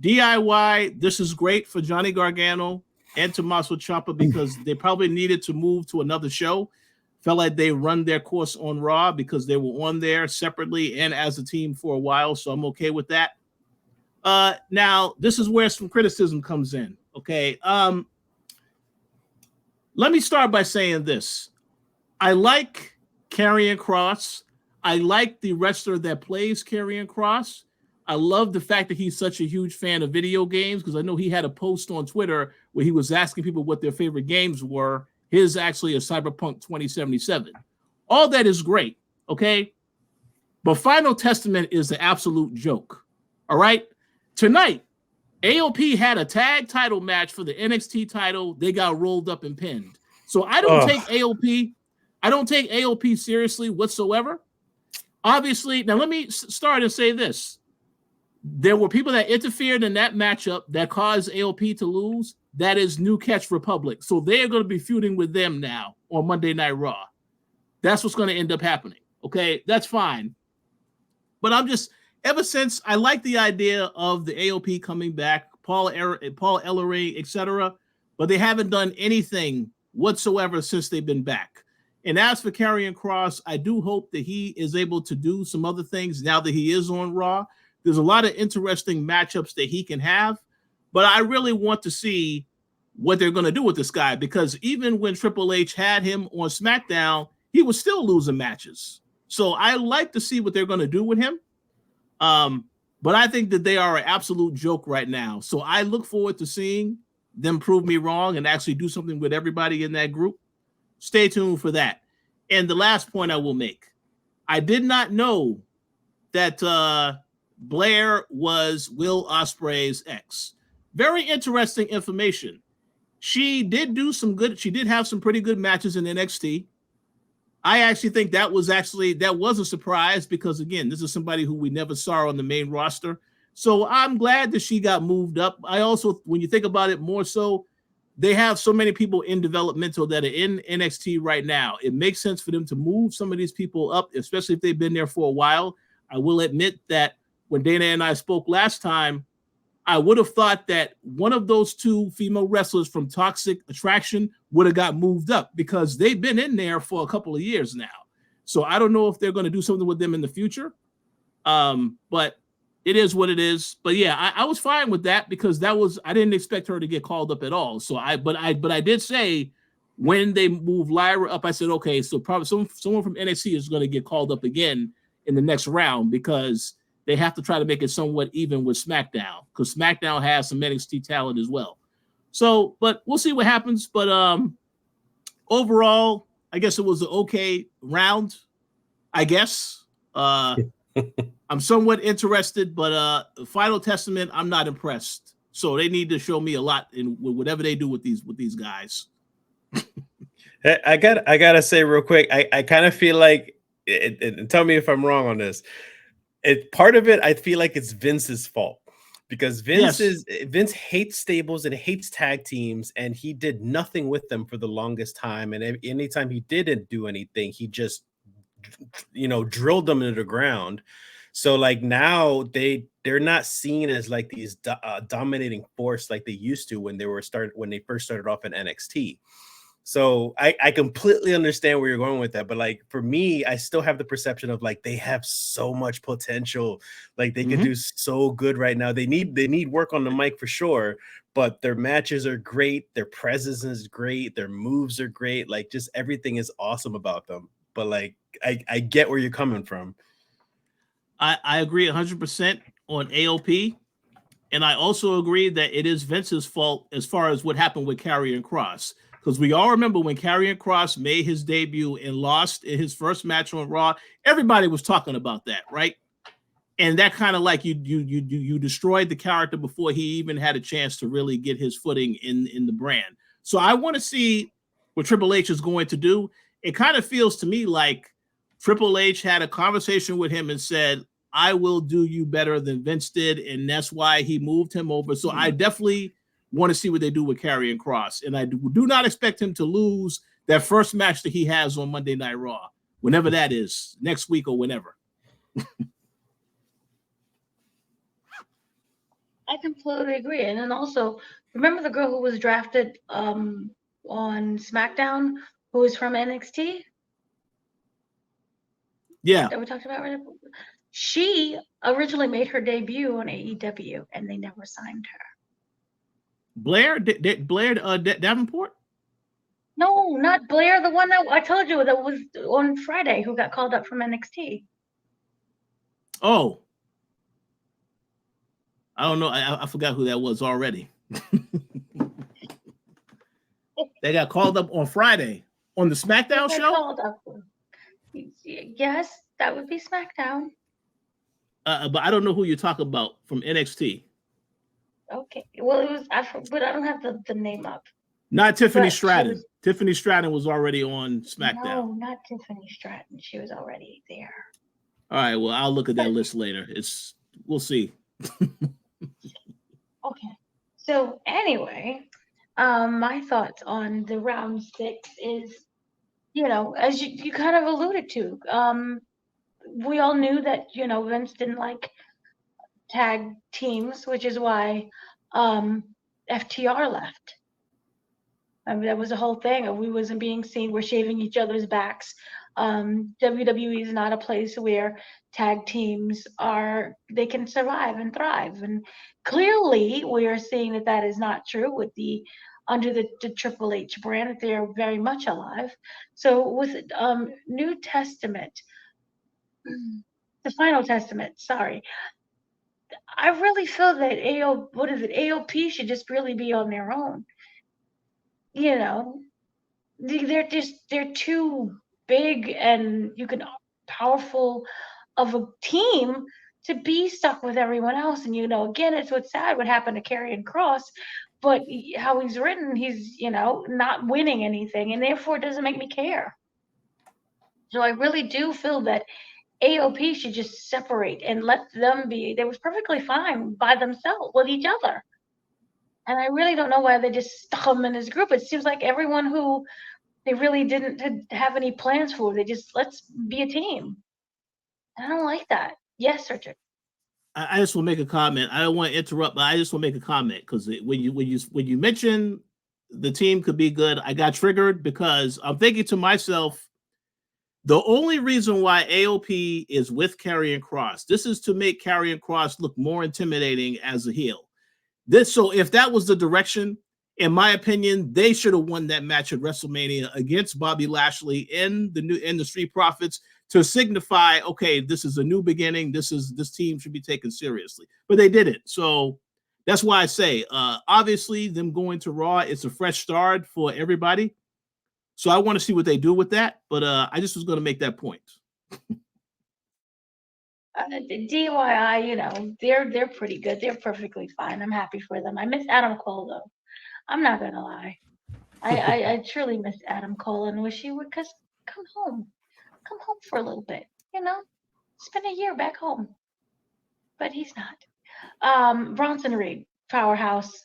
DIY, this is great for Johnny Gargano and Tommaso Ciampa because they probably needed to move to another show. Felt like they run their course on Raw because they were on there separately and as a team for a while, so I'm okay with that. Now, this is where some criticism comes in, okay? Let me start by saying this. I like Karrion Kross. I like the wrestler that plays Karrion Kross. I love the fact that he's such a huge fan of video games because I know he had a post on Twitter where he was asking people what their favorite games were. His actually is Cyberpunk 2077. All that is great, okay? But Final Testament is the absolute joke, all right? Tonight, AOP had a tag title match for the NXT title. They got rolled up and pinned. So I don't take AOP. I don't take AOP seriously whatsoever. Obviously, now let me start and say this. There were people that interfered in that matchup that caused AOP to lose. That is New Catch Republic. So they're going to be feuding with them now on Monday Night Raw. That's what's going to end up happening. Okay, that's fine. But ever since I like the idea of the AOP coming back, Paul Ellering, etc., but they haven't done anything whatsoever since they've been back. And as for Karrion Kross, I do hope that he is able to do some other things now that he is on Raw. There's a lot of interesting matchups that he can have, but I really want to see what they're going to do with this guy because even when Triple H had him on SmackDown, he was still losing matches. So I like to see what they're going to do with him. But I think that they are an absolute joke right now. So I look forward to seeing them prove me wrong and actually do something with everybody in that group. Stay tuned for that. And the last point I will make, I did not know that Blair was Will Ospreay's ex. Very interesting information. She did have some pretty good matches in NXT. I actually think that was a surprise because, again, this is somebody who we never saw on the main roster. So I'm glad that she got moved up. I also, when you think about it more so, they have so many people in developmental that are in NXT right now. It makes sense for them to move some of these people up, especially if they've been there for a while. I will admit that when Dana and I spoke last time, I would have thought that one of those two female wrestlers from Toxic Attraction would have got moved up because they've been in there for a couple of years now. So I don't know if they're going to do something with them in the future. But it is what it is. But yeah, I was fine with that because I didn't expect her to get called up at all. So but I did say when they moved Lyra up, I said, okay, so probably someone from NXT is going to get called up again in the next round because they have to try to make it somewhat even with SmackDown because SmackDown has some NXT talent as well. So, but we'll see what happens. But overall, I guess it was an okay round. I guess I'm somewhat interested, but Final Testament, I'm not impressed. So they need to show me a lot in whatever they do with these guys. I gotta say real quick, I kind of feel like, and tell me if I'm wrong on this. Part of it, I feel like it's Vince's fault, because Vince hates stables and hates tag teams, and he did nothing with them for the longest time. And anytime he didn't do anything, he just, drilled them into the ground. So like now they're not seen as like these dominating force like they used to when they first started off in NXT. So I completely understand where you're going with that. But like for me, I still have the perception of like they have so much potential. Like they can do so good right now. They need work on the mic for sure, but their matches are great, their presence is great, their moves are great. Like just everything is awesome about them. But like I get where you're coming from. I agree 100% on AOP. And I also agree that it is Vince's fault as far as what happened with Karrion Kross. Because we all remember when Karrion Kross made his debut and lost in his first match on Raw, everybody was talking about that, right? And that kind of like you destroyed the character before he even had a chance to really get his footing in the brand. So I want to see what Triple H is going to do. It kind of feels to me like Triple H had a conversation with him and said, I will do you better than Vince did, and that's why he moved him over. So I definitely want to see what they do with Karrion Kross, and I do not expect him to lose that first match that he has on Monday Night Raw, whenever that is, next week or whenever. I completely agree. And then also, remember the girl who was drafted on SmackDown, who was from NXT? Yeah. That we talked about right? She originally made her debut on AEW, and they never signed her. Blair Davenport? No, not Blair, the one that I told you that was on Friday, who got called up from NXT. Oh. I don't know. I forgot who that was already. They got called up on Friday on the SmackDown show? Called up. Yes, that would be SmackDown. But I don't know who you're talking about from NXT. Okay. Well, it was, but I don't have the name up. Not Tiffany Stratton. Tiffany Stratton was already on SmackDown. No, not Tiffany Stratton. She was already there. All right. Well, I'll look at that list later. We'll see. Okay. So anyway, my thoughts on the round 6 is, as you kind of alluded to, we all knew that, Vince didn't like tag teams, which is why FTR left. I mean, that was the whole thing. We wasn't being seen. We're shaving each other's backs. WWE is not a place where tag teams they can survive and thrive. And clearly we are seeing that is not true with under the Triple H brand, that they're very much alive. So with New Testament, the Final Testament, sorry, I really feel that AOP should just really be on their own. They're too big and powerful of a team to be stuck with everyone else. And again, it's what's sad what happened to Karrion Kross, but how he's written, he's not winning anything, and therefore it doesn't make me care. So I really do feel that AOP should just separate and let them be. They was perfectly fine by themselves with each other. And I really don't know why they just stuck them in this group. It seems like everyone who they really didn't have any plans for, they just, let's be a team. I don't like that. Yes, Richard. I just want to make a comment. I don't want to interrupt, but I just want to make a comment because when you mention the team could be good, I got triggered because I'm thinking to myself, the only reason why AOP is with Karrion Kross, this is to make Karrion Kross look more intimidating as a heel. So if that was the direction, in my opinion, they should have won that match at WrestleMania against Bobby Lashley in the Street Profits to signify, okay, this is a new beginning. This team should be taken seriously, but they didn't. So that's why I say, obviously, them going to Raw, it's a fresh start for everybody. So I want to see what they do with that. But I just was going to make that point. DIY, you know, they're pretty good. They're perfectly fine. I'm happy for them. I miss Adam Cole though. I'm not gonna lie. I truly miss Adam Cole and wish he would come home for a little bit. You know, spend a year back home. But he's not. Bronson Reed, powerhouse,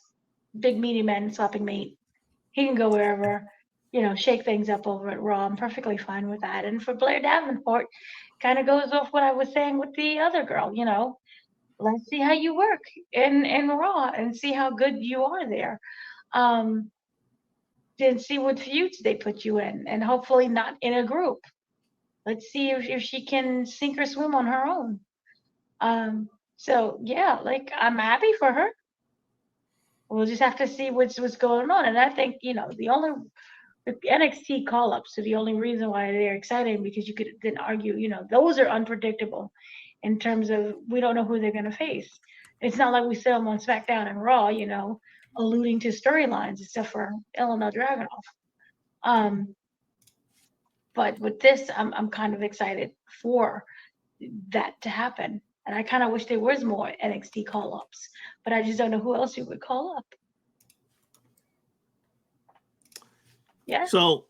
big meaty man, swapping meat. He can go wherever. You know, shake things up over at Raw. I'm perfectly fine with that. And for Blair Davenport, kind of goes off what I was saying with the other girl. You know, let's see how you work in Raw and see how good you are there. Then see what feuds they put you in, and hopefully not in a group. Let's see if she can sink or swim on her own. So yeah, like I'm happy for her. We'll just have to see what's going on. And I think, you know, the NXT call-ups are the only reason why they're exciting, because you could then argue, you know, those are unpredictable in terms of we don't know who they're going to face. It's not like we saw them on SmackDown and Raw, you know, alluding to storylines except for Ilja Dragunov. But with this, I'm kind of excited for that to happen. And I kind of wish there was more NXT call-ups, but I just don't know who else you would call up. Yeah. So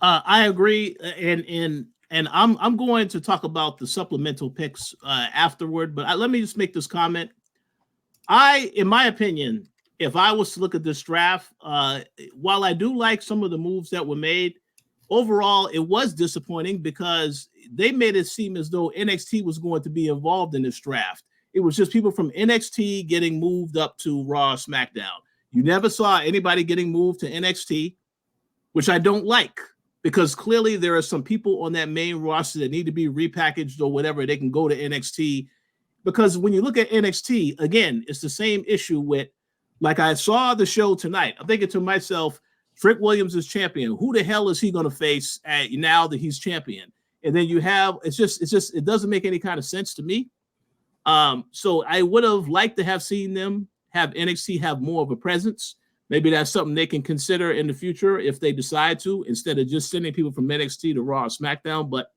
I agree, and I'm going to talk about the supplemental picks afterward. But let me just make this comment. In my opinion, if I was to look at this draft, while I do like some of the moves that were made, overall it was disappointing because they made it seem as though NXT was going to be involved in this draft. It was just people from NXT getting moved up to Raw, SmackDown. You never saw anybody getting moved to NXT, which I don't like, because clearly there are some people on that main roster that need to be repackaged or whatever. They can go to NXT, because when you look at NXT, again, it's the same issue with, like I saw the show tonight, I'm thinking to myself, Trick Williams is champion. Who the hell is he going to face now that he's champion? And then you have, it doesn't make any kind of sense to me. So I would have liked to have seen them have NXT have more of a presence. Maybe that's something they can consider in the future if they decide to, instead of just sending people from NXT to Raw or SmackDown. But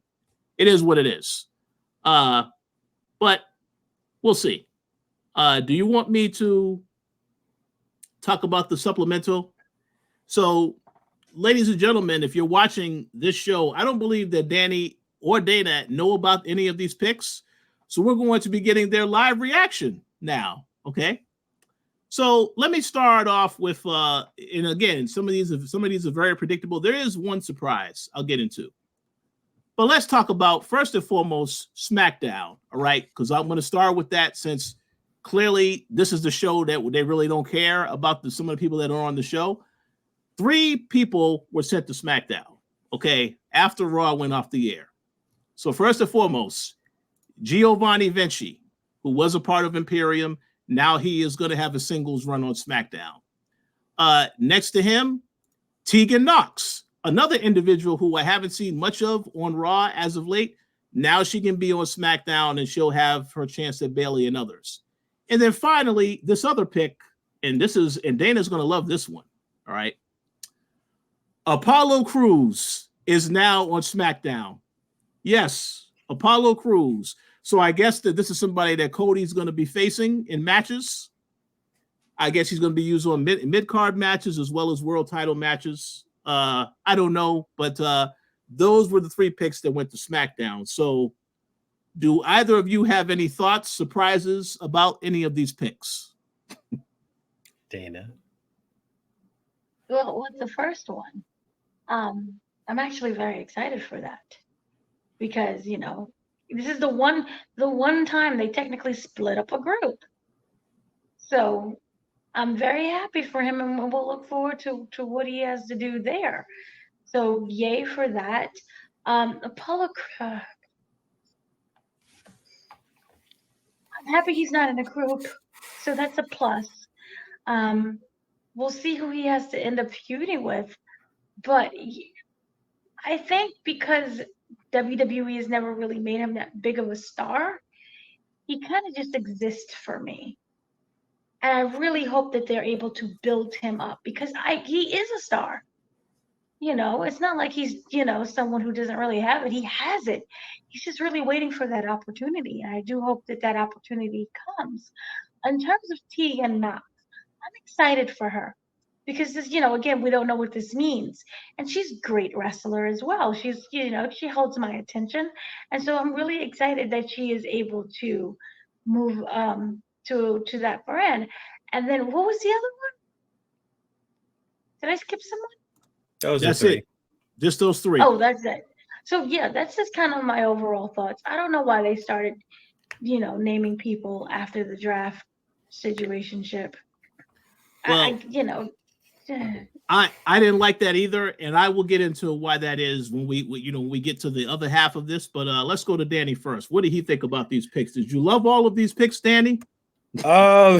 it is what it is. But we'll see. Do you want me to talk about the supplemental? So, ladies and gentlemen, if you're watching this show, I don't believe that Danny or Dana know about any of these picks. So we're going to be getting their live reaction now. Okay. So let me start off with, and again, some of these are very predictable. There is one surprise I'll get into, but let's talk about first and foremost SmackDown. All right, because I'm going to start with that, since clearly this is the show that they really don't care about some of the people that are on the show. 3 people were sent to SmackDown. Okay, after Raw went off the air. So first and foremost, Giovanni Vinci, who was a part of Imperium. Now he is going to have a singles run on SmackDown. Next to him, Tegan Nox, another individual who I haven't seen much of on Raw as of late. Now she can be on SmackDown and she'll have her chance at Bayley and others. And then finally, this other pick, and Dana's going to love this one. All right. Apollo Crews is now on SmackDown. Yes, Apollo Crews. So I guess that this is somebody that Cody's going to be facing in matches. I guess he's going to be used on mid-card matches as well as world title matches. I don't know, but those were the 3 picks that went to SmackDown. So do either of you have any thoughts, surprises about any of these picks? Dana. Well, what's the first one? I'm actually very excited for that, because, you know, this is the one time they technically split up a group. So I'm very happy for him, and we'll look forward to what he has to do there. So yay for that. Apollo, I'm happy he's not in a group, so that's a plus. We'll see who he has to end up feuding with, but I think because WWE has never really made him that big of a star, he kind of just exists for me. And I really hope that they're able to build him up because he is a star. You know, it's not like he's, you know, someone who doesn't really have it. He has it. He's just really waiting for that opportunity. And I do hope that that opportunity comes. In terms of Tegan Knox, I'm excited for her because this, you know, again, we don't know what this means. And she's a great wrestler as well. She's, you know, she holds my attention. And so I'm really excited that she is able to move to that brand. And then what was the other one? Did I skip someone? That's it. Just those three. Oh, that's it. So yeah, that's just kind of my overall thoughts. I don't know why they started, you know, naming people after the draft situationship. Well, you know, I didn't like that either, and I will get into why that is when we get to the other half of this. But let's go to Danny first. What did he think about these picks? Did you love all of these picks, Danny? I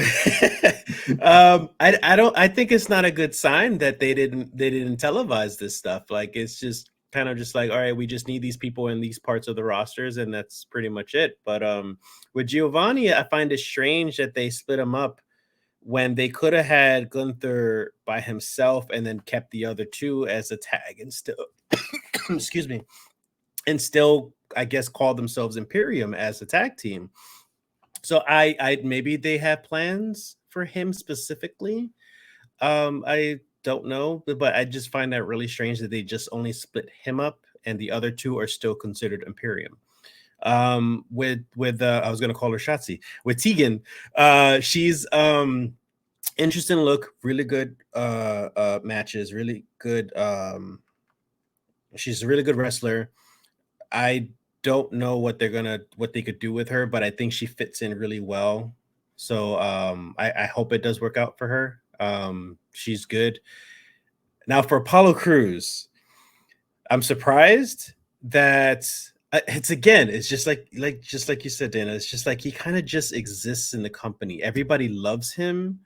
think it's not a good sign that they didn't televise this stuff. Like, it's just kind of just like, all right, we just need these people in these parts of the rosters, and that's pretty much it. But with Giovanni, I find it strange that they split him up when they could have had Gunther by himself and then kept the other two as a tag and still excuse me, and still, I guess, call themselves Imperium as a tag team. So I maybe they have plans for him specifically. I don't know, but I just find that really strange that they just only split him up and the other two are still considered Imperium. With I was gonna call her Shotzi. With Tegan, she's interesting look, really good matches, really good. She's a really good wrestler. I don't know what they could do with her, but I think she fits in really well. So I hope it does work out for her. She's good. Now for Apollo Crews, I'm surprised that it's just like you said, Dana. It's just like he kind of just exists in the company. Everybody loves him,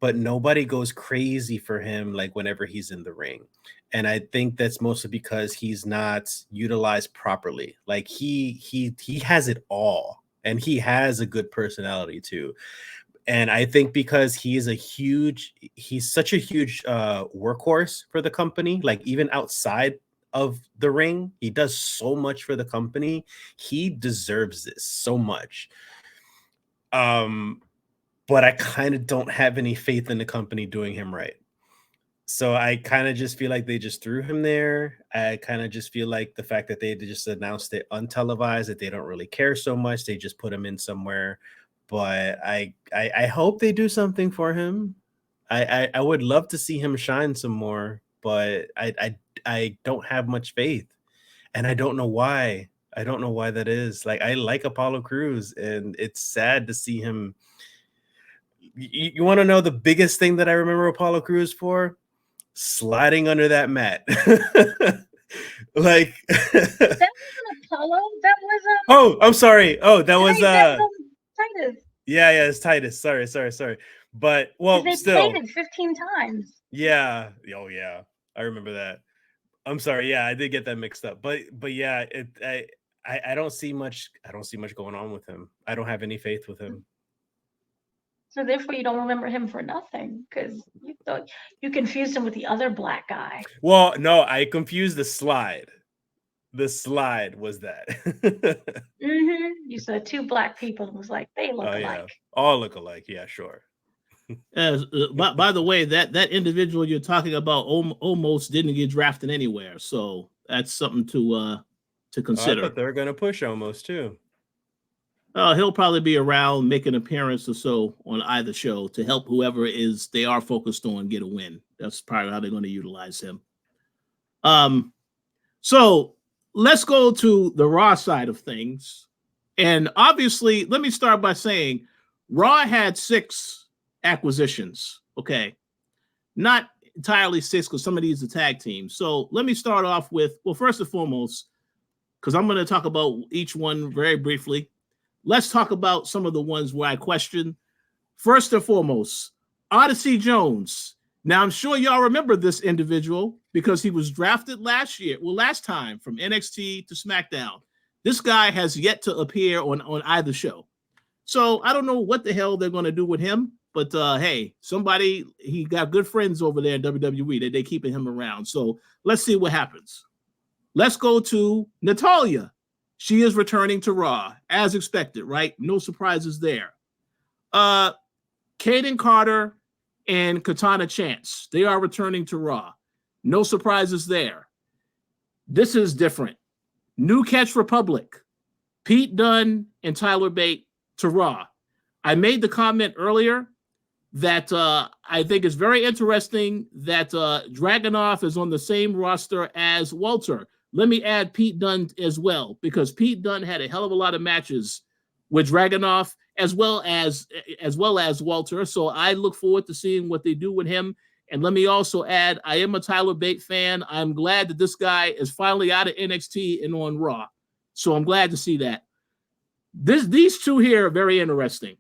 but nobody goes crazy for him like whenever he's in the ring. And I think that's mostly because he's not utilized properly. Like he has it all, and he has a good personality too. And I think because he's such a huge workhorse for the company, like even outside of the ring, he does so much for the company. He deserves this so much. But I kind of don't have any faith in the company doing him right. So I kind of just feel like they just threw him there. I kind of just feel like the fact that they just announced it untelevised, that they don't really care so much. They just put him in somewhere. But I hope they do something for him. I would love to see him shine some more, but I don't have much faith. And I don't know why. I don't know why that is. Like, I like Apollo Crews, and it's sad to see him. You want to know the biggest thing that I remember Apollo Crews for? Sliding under that mat. Like that wasn't Apollo. That was oh, I'm sorry. Oh, that was Titus. Yeah, it's Titus. Sorry. But well, they still played it 15 times. Yeah. Oh yeah. I remember that. I'm sorry. Yeah, I did get that mixed up. But yeah, I don't see much going on with him. I don't have any faith with him. So therefore, you don't remember him for nothing because you thought you confused him with the other black guy. Well, no, I confused the slide. The slide was that. You saw two black people and was like, they look alike. Yeah. All look alike. Yeah, sure. By the way, that individual you're talking about almost didn't get drafted anywhere. So that's something to consider. I thought they were going to push almost too. He'll probably be around, make an appearance or so on either show to help whoever they are focused on get a win. That's probably how they're going to utilize him. So let's go to the Raw side of things. And obviously, let me start by saying Raw had 6 acquisitions. Okay. Not entirely 6 because some of these are tag teams. So let me start off with, well, first and foremost, because I'm going to talk about each one very briefly. Let's talk about some of the ones where I question. First and foremost, Odyssey Jones. Now, I'm sure y'all remember this individual because he was drafted last time from NXT to SmackDown. This guy has yet to appear on either show. So I don't know what the hell they're going to do with him. But hey, he got good friends over there in WWE that they keeping him around. So let's see what happens. Let's go to Natalya. She is returning to Raw as expected, right? No surprises there. Kaden Carter and Katana Chance, they are returning to Raw. No surprises there. This is different. New Catch Republic, Pete Dunne and Tyler Bate to Raw. I made the comment earlier that I think it's very interesting that Dragunov is on the same roster as Walter. Let me add Pete Dunne as well, because Pete Dunne had a hell of a lot of matches with Dragunov as well as Walter. So I look forward to seeing what they do with him. And let me also add, I am a Tyler Bate fan. I'm glad that this guy is finally out of NXT and on Raw. So I'm glad to see that. These two here are very interesting.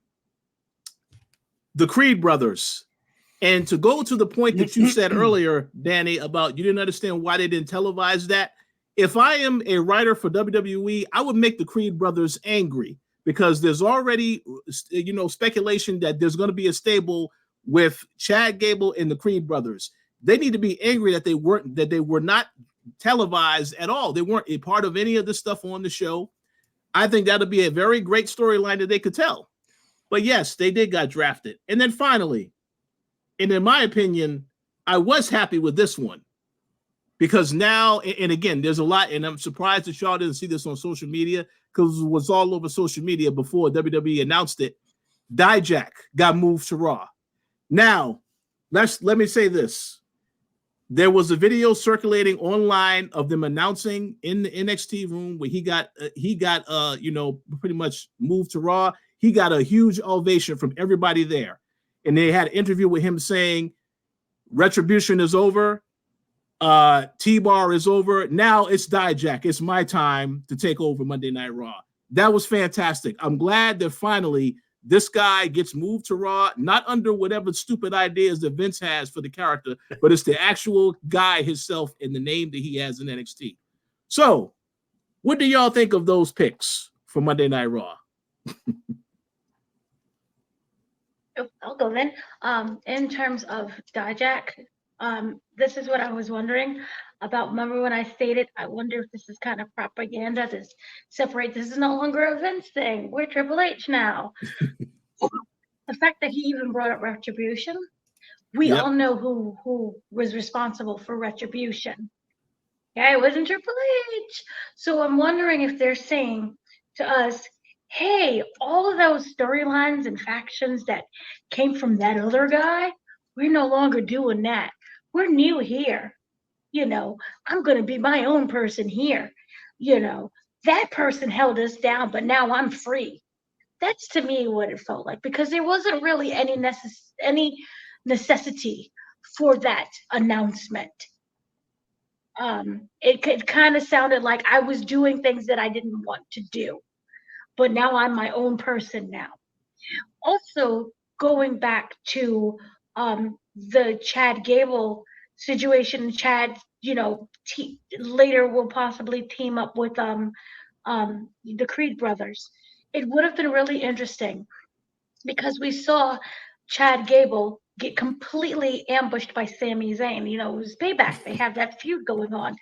The Creed brothers. And to go to the point that you said earlier, Danny, about you didn't understand why they didn't televise that. If I am a writer for WWE, I would make the Creed brothers angry because there's already, speculation that there's going to be a stable with Chad Gable and the Creed brothers. They need to be angry that they were not televised at all. They weren't a part of any of the stuff on the show. I think that'll be a very great storyline that they could tell. But yes, they got drafted. And then finally, and in my opinion, I was happy with this one because now, and again, there's a lot, and I'm surprised that y'all didn't see this on social media because it was all over social media before WWE announced it. Dijak got moved to Raw. Now, let me say this. There was a video circulating online of them announcing in the NXT room where he got pretty much moved to Raw. He got a huge ovation from everybody there. And they had an interview with him saying, Retribution is over. T-Bar is over. Now it's Dijak. It's my time to take over Monday Night Raw. That was fantastic. I'm glad that finally this guy gets moved to Raw, not under whatever stupid ideas that Vince has for the character, but it's the actual guy himself and the name that he has in NXT. So, what do y'all think of those picks for Monday Night Raw? I'll go then. In terms of Dijak, this is what I was wondering about. Remember when I stated, I wonder if this is kind of propaganda to separate. This is no longer a Vince thing. We're Triple H now. The fact that he even brought up Retribution, we all know who was responsible for Retribution. Yeah, it wasn't Triple H. So I'm wondering if they're saying to us, hey, all of those storylines and factions that came from that other guy, we're no longer doing that. We're new here. I'm going to be my own person here. That person held us down, but now I'm free. That's to me what it felt like, because there wasn't really any necessity for that announcement. It kind of sounded like I was doing things that I didn't want to do. But now I'm my own person now. Also, going back to the Chad Gable situation, Chad, later will possibly team up with the Creed brothers. It would have been really interesting because we saw Chad Gable get completely ambushed by Sami Zayn. It was Payback. They have that feud going on.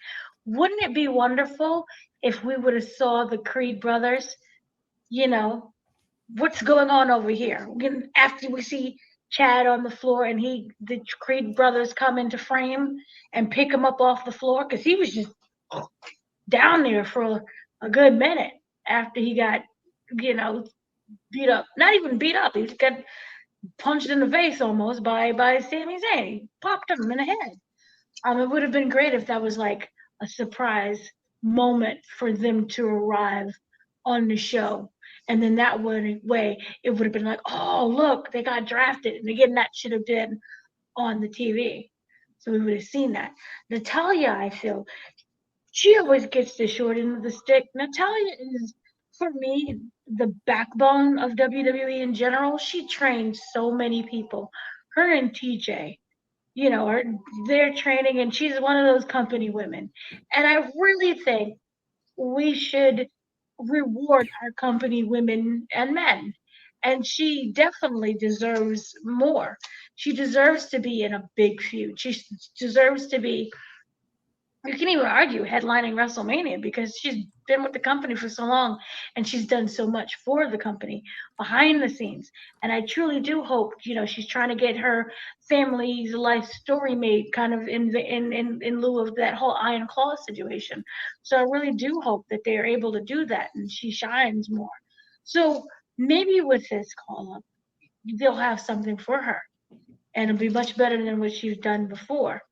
Wouldn't it be wonderful if we would have saw the Creed brothers, what's going on over here? After we see Chad on the floor and the Creed brothers come into frame and pick him up off the floor, because he was just down there for a good minute after he got, beat up. Not even beat up. He just got punched in the face almost by Sami Zayn. He popped him in the head. It would have been great if that was like a surprise moment for them to arrive on the show. And then that way, it would have been like, oh, look, they got drafted. And again, that should have been on the TV. So we would have seen that. Natalya, I feel, she always gets the short end of the stick. Natalya is, for me, the backbone of WWE in general. She trained so many people. Her and TJ, they're training, and she's one of those company women. And I really think we should reward our company women and men And she definitely deserves more. She deserves to be in a big feud. She deserves to be, you can even argue, headlining WrestleMania, because she's been with the company for so long and she's done so much for the company behind the scenes. And I truly do hope, she's trying to get her family's life story made kind of in lieu of that whole Iron Claw situation. So I really do hope that they are able to do that and she shines more. So maybe with this call up, they'll have something for her and it'll be much better than what she's done before.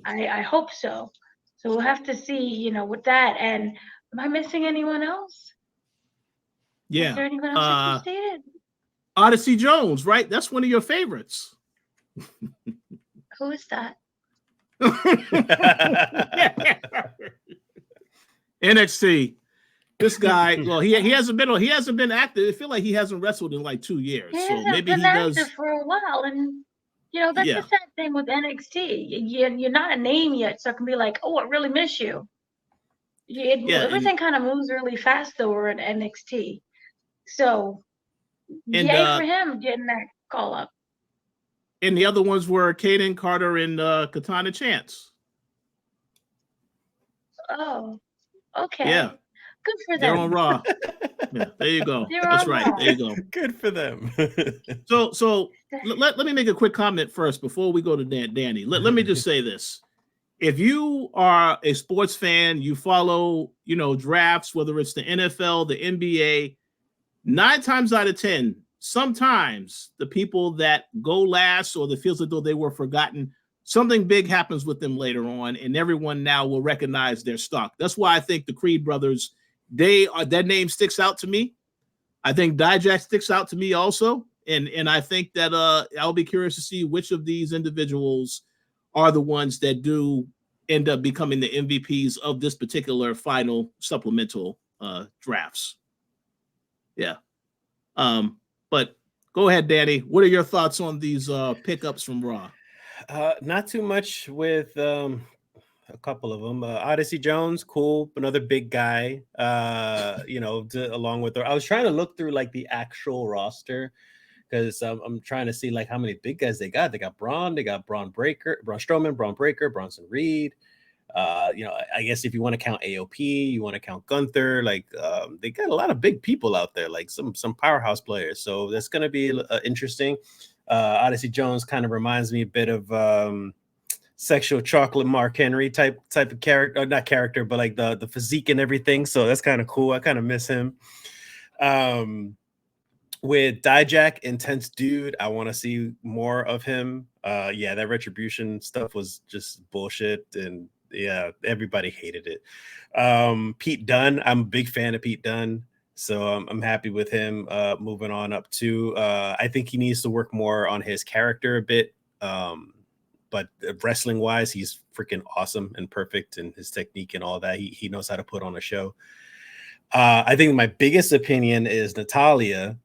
I hope so. So we'll have to see, with that. And am I missing anyone else? Yeah. Is there anyone else that you stated? Odyssey Jones, right? That's one of your favorites. Who is that? NXT. This guy, well, he hasn't been active. I feel like he hasn't wrestled in like 2 years. So maybe he does for a while. And that's the sad thing with NXT. You're not a name yet, so it can be like, oh, I really miss you. Everything kind of moves really fast over at NXT. So, yay for him getting that call up. And the other ones were Kaden Carter and Katana Chance. Oh, okay. Yeah. Good for them. They're on Raw. Yeah, there you go. That's right. Raw. There you go. Good for them. So let me make a quick comment first before we go to Danny. Let me just say this. If you are a sports fan, you follow, drafts, whether it's the NFL, the NBA, 9 times out of 10, sometimes the people that go last or that feels as though they were forgotten, something big happens with them later on, and everyone now will recognize their stock. That's why I think the Creed brothers, that name sticks out to me. I think Dijak sticks out to me also, and I think that I'll be curious to see which of these individuals are the ones that do end up becoming the MVPs of this particular final supplemental drafts. Yeah. But go ahead, Danny. What are your thoughts on these pickups from Raw? Not too much with a couple of them. Odyssey Jones, cool, another big guy. Along with her. I was trying to look through like the actual roster because I'm trying to see like how many big guys they got. They got Braun, they got Braun Strowman, Braun Breaker, Bronson Reed. I guess if you want to count AOP, you want to count Gunther, like they got a lot of big people out there, like some powerhouse players. So that's going to be interesting. Odyssey Jones kind of reminds me a bit of Sexual Chocolate Mark Henry type of character, not character, but like the physique and everything. So that's kind of cool. I kind of miss him. With Dijak, intense dude, I want to see more of him. That Retribution stuff was just bullshit, and yeah, everybody hated it. Pete Dunne, I'm a big fan of Pete Dunne, so I'm happy with him moving on up too. I think he needs to work more on his character a bit, but wrestling wise, he's freaking awesome and perfect, and his technique and all that, he knows how to put on a show. I think my biggest opinion is Natalya.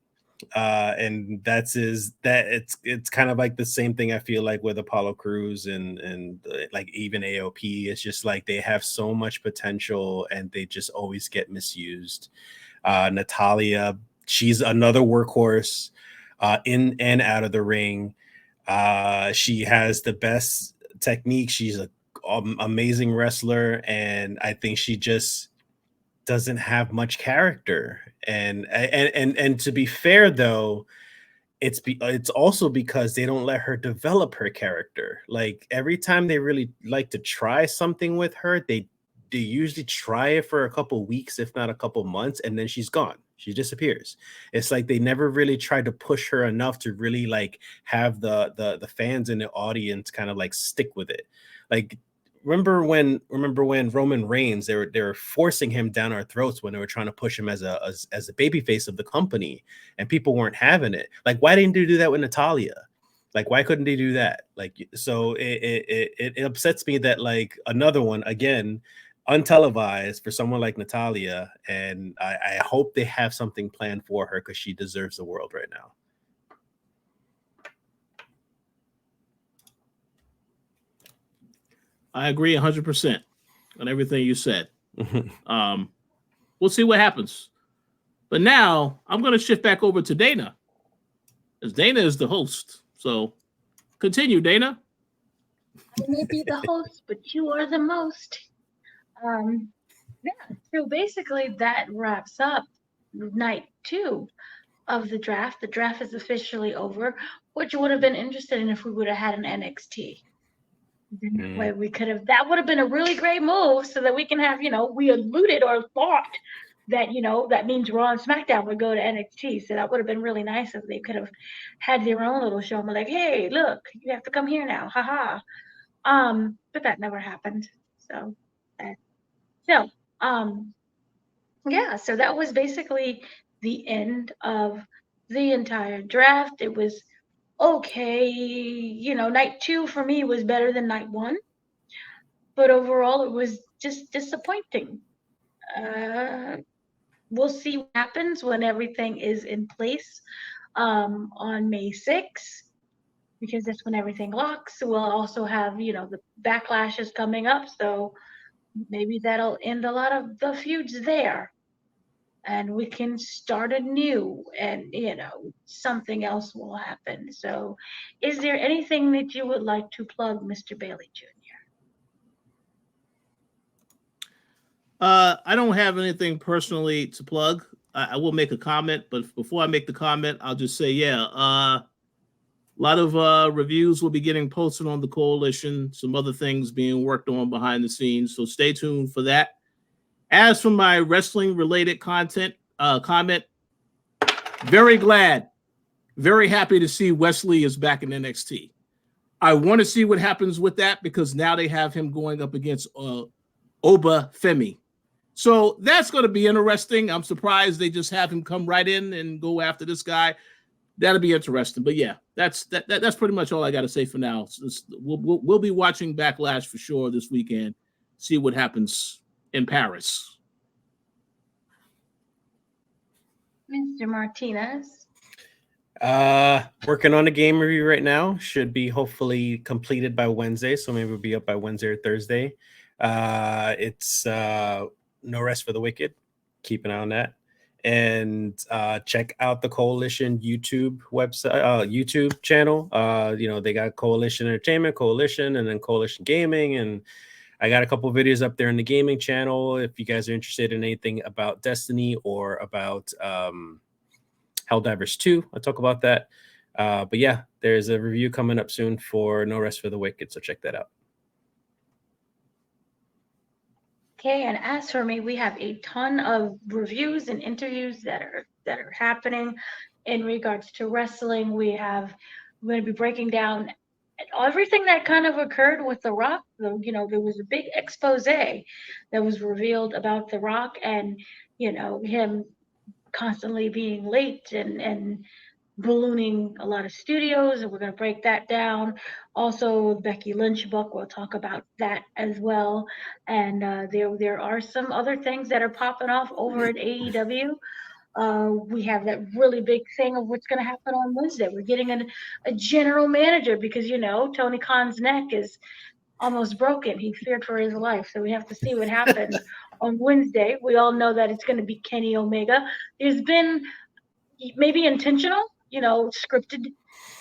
And it's kind of like the same thing I feel like with Apollo Crews and like even AOP. It's just like they have so much potential and they just always get misused. Natalya, she's another workhorse in and out of the ring. She has the best technique. She's an amazing wrestler, and I think she just doesn't have much character. And to be fair though, it's also because they don't let her develop her character. Like every time they really like to try something with her, they usually try it for a couple weeks, if not a couple months, and then she's gone. She disappears. It's like they never really tried to push her enough to really like have the fans in the audience kind of like stick with it. Like remember when Roman Reigns, they were forcing him down our throats when they were trying to push him as a baby face of the company, and people weren't having it. Like, why didn't they do that with Natalya? Like, why couldn't they do that? Like, so it upsets me that like another one again, untelevised for someone like Natalya, and I hope they have something planned for her because she deserves the world right now. I agree 100% on everything you said. We'll see what happens. But now I'm going to shift back over to Dana. As Dana is the host. So continue, Dana. I may be the host, but you are the most. Yeah, so basically that wraps up night 2 of the draft. The draft is officially over, which would have been interesting if we would have had an NXT. Then that way we could have, that would have been a really great move so that we can have, we alluded or thought that, that means Raw and SmackDown would go to NXT. So that would have been really nice if they could have had their own little show and be like, hey, look, you have to come here now. Haha. But that never happened. So yeah, so that was basically the end of the entire draft. It was okay. Night 2 for me was better than night 1, but overall it was just disappointing. We'll see what happens when everything is in place on May 6th, because that's when everything locks. We'll also have, the backlashes coming up, so maybe that'll end a lot of the feuds there. And we can start anew, and something else will happen. So is there anything that you would like to plug, Mr. Bailey Jr.? I don't have anything personally to plug. I will make a comment, but before I make the comment, I'll just say, a lot of reviews will be getting posted on the Koalition, some other things being worked on behind the scenes, so stay tuned for that. As for my wrestling-related comment, very glad, very happy to see Wesley is back in NXT. I want to see what happens with that because now they have him going up against Oba Femi. So that's going to be interesting. I'm surprised they just have him come right in and go after this guy. That'll be interesting. But yeah, that's pretty much all I got to say for now. We'll be watching Backlash for sure this weekend. See what happens in Paris. Mr. Martinez. Working on a game review right now. Should be hopefully completed by Wednesday. So maybe we'll be up by Wednesday or Thursday. It's No Rest for the Wicked. Keep an eye on that. And check out the Koalition YouTube website, YouTube channel. They got Koalition Entertainment, Koalition, and then Koalition Gaming. And I got a couple of videos up there in the gaming channel. If you guys are interested in anything about Destiny or about Helldivers 2, I'll talk about that. But yeah, there's a review coming up soon for No Rest for the Wicked, so check that out. Okay, and as for me, we have a ton of reviews and interviews that are happening in regards to wrestling. We're going to be breaking down everything that kind of occurred with The Rock. There was a big expose that was revealed about The Rock and, him constantly being late and ballooning a lot of studios, and we're going to break that down. Also, Becky Lynch book, we'll talk about that as well. And there are some other things that are popping off over at AEW. We have that really big thing of what's going to happen on Wednesday. We're getting a general manager because, Tony Khan's neck is almost broken. He feared for his life. So we have to see what happens on Wednesday. We all know that it's going to be Kenny Omega. There's been maybe intentional, scripted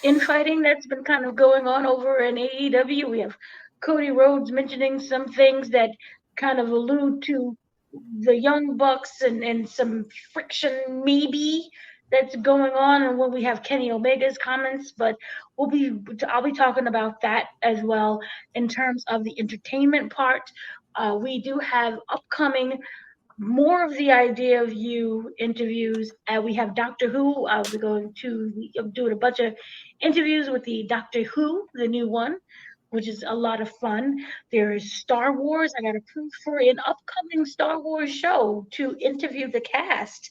infighting that's been kind of going on over in AEW. We have Cody Rhodes mentioning some things that kind of allude to the Young Bucks and some friction maybe that's going on, and when we have Kenny Omega's comments, but I'll be talking about that as well in terms of the entertainment part. We do have upcoming more of the Idea of You interviews. We have Doctor Who. I'll be going to doing a bunch of interviews with the Doctor Who, the new one, which is a lot of fun. There is Star Wars. I got approved for an upcoming Star Wars show to interview the cast,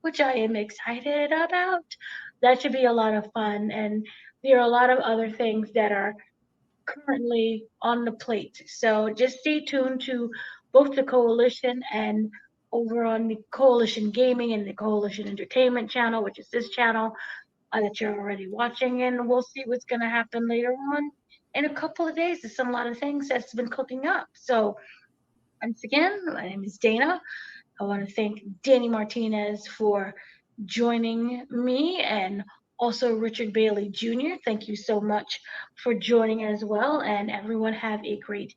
which I am excited about. That should be a lot of fun. And there are a lot of other things that are currently on the plate. So just stay tuned to both the Koalition and over on the Koalition Gaming and the Koalition Entertainment channel, which is this channel that you're already watching. And we'll see what's going to happen later on in a couple of days. There's a lot of things that's been cooking up. So once again, my name is Dana. I want to thank Danny Martinez for joining me and Also, Richard Bailey Jr., thank you so much for joining as well. And everyone have a great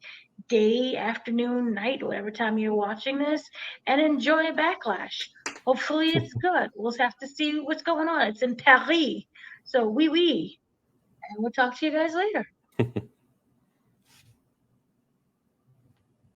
day, afternoon, night, whatever time you're watching this, and enjoy Backlash. Hopefully it's good. We'll have to see what's going on. It's in Paris. So, oui. And we'll talk to you guys later.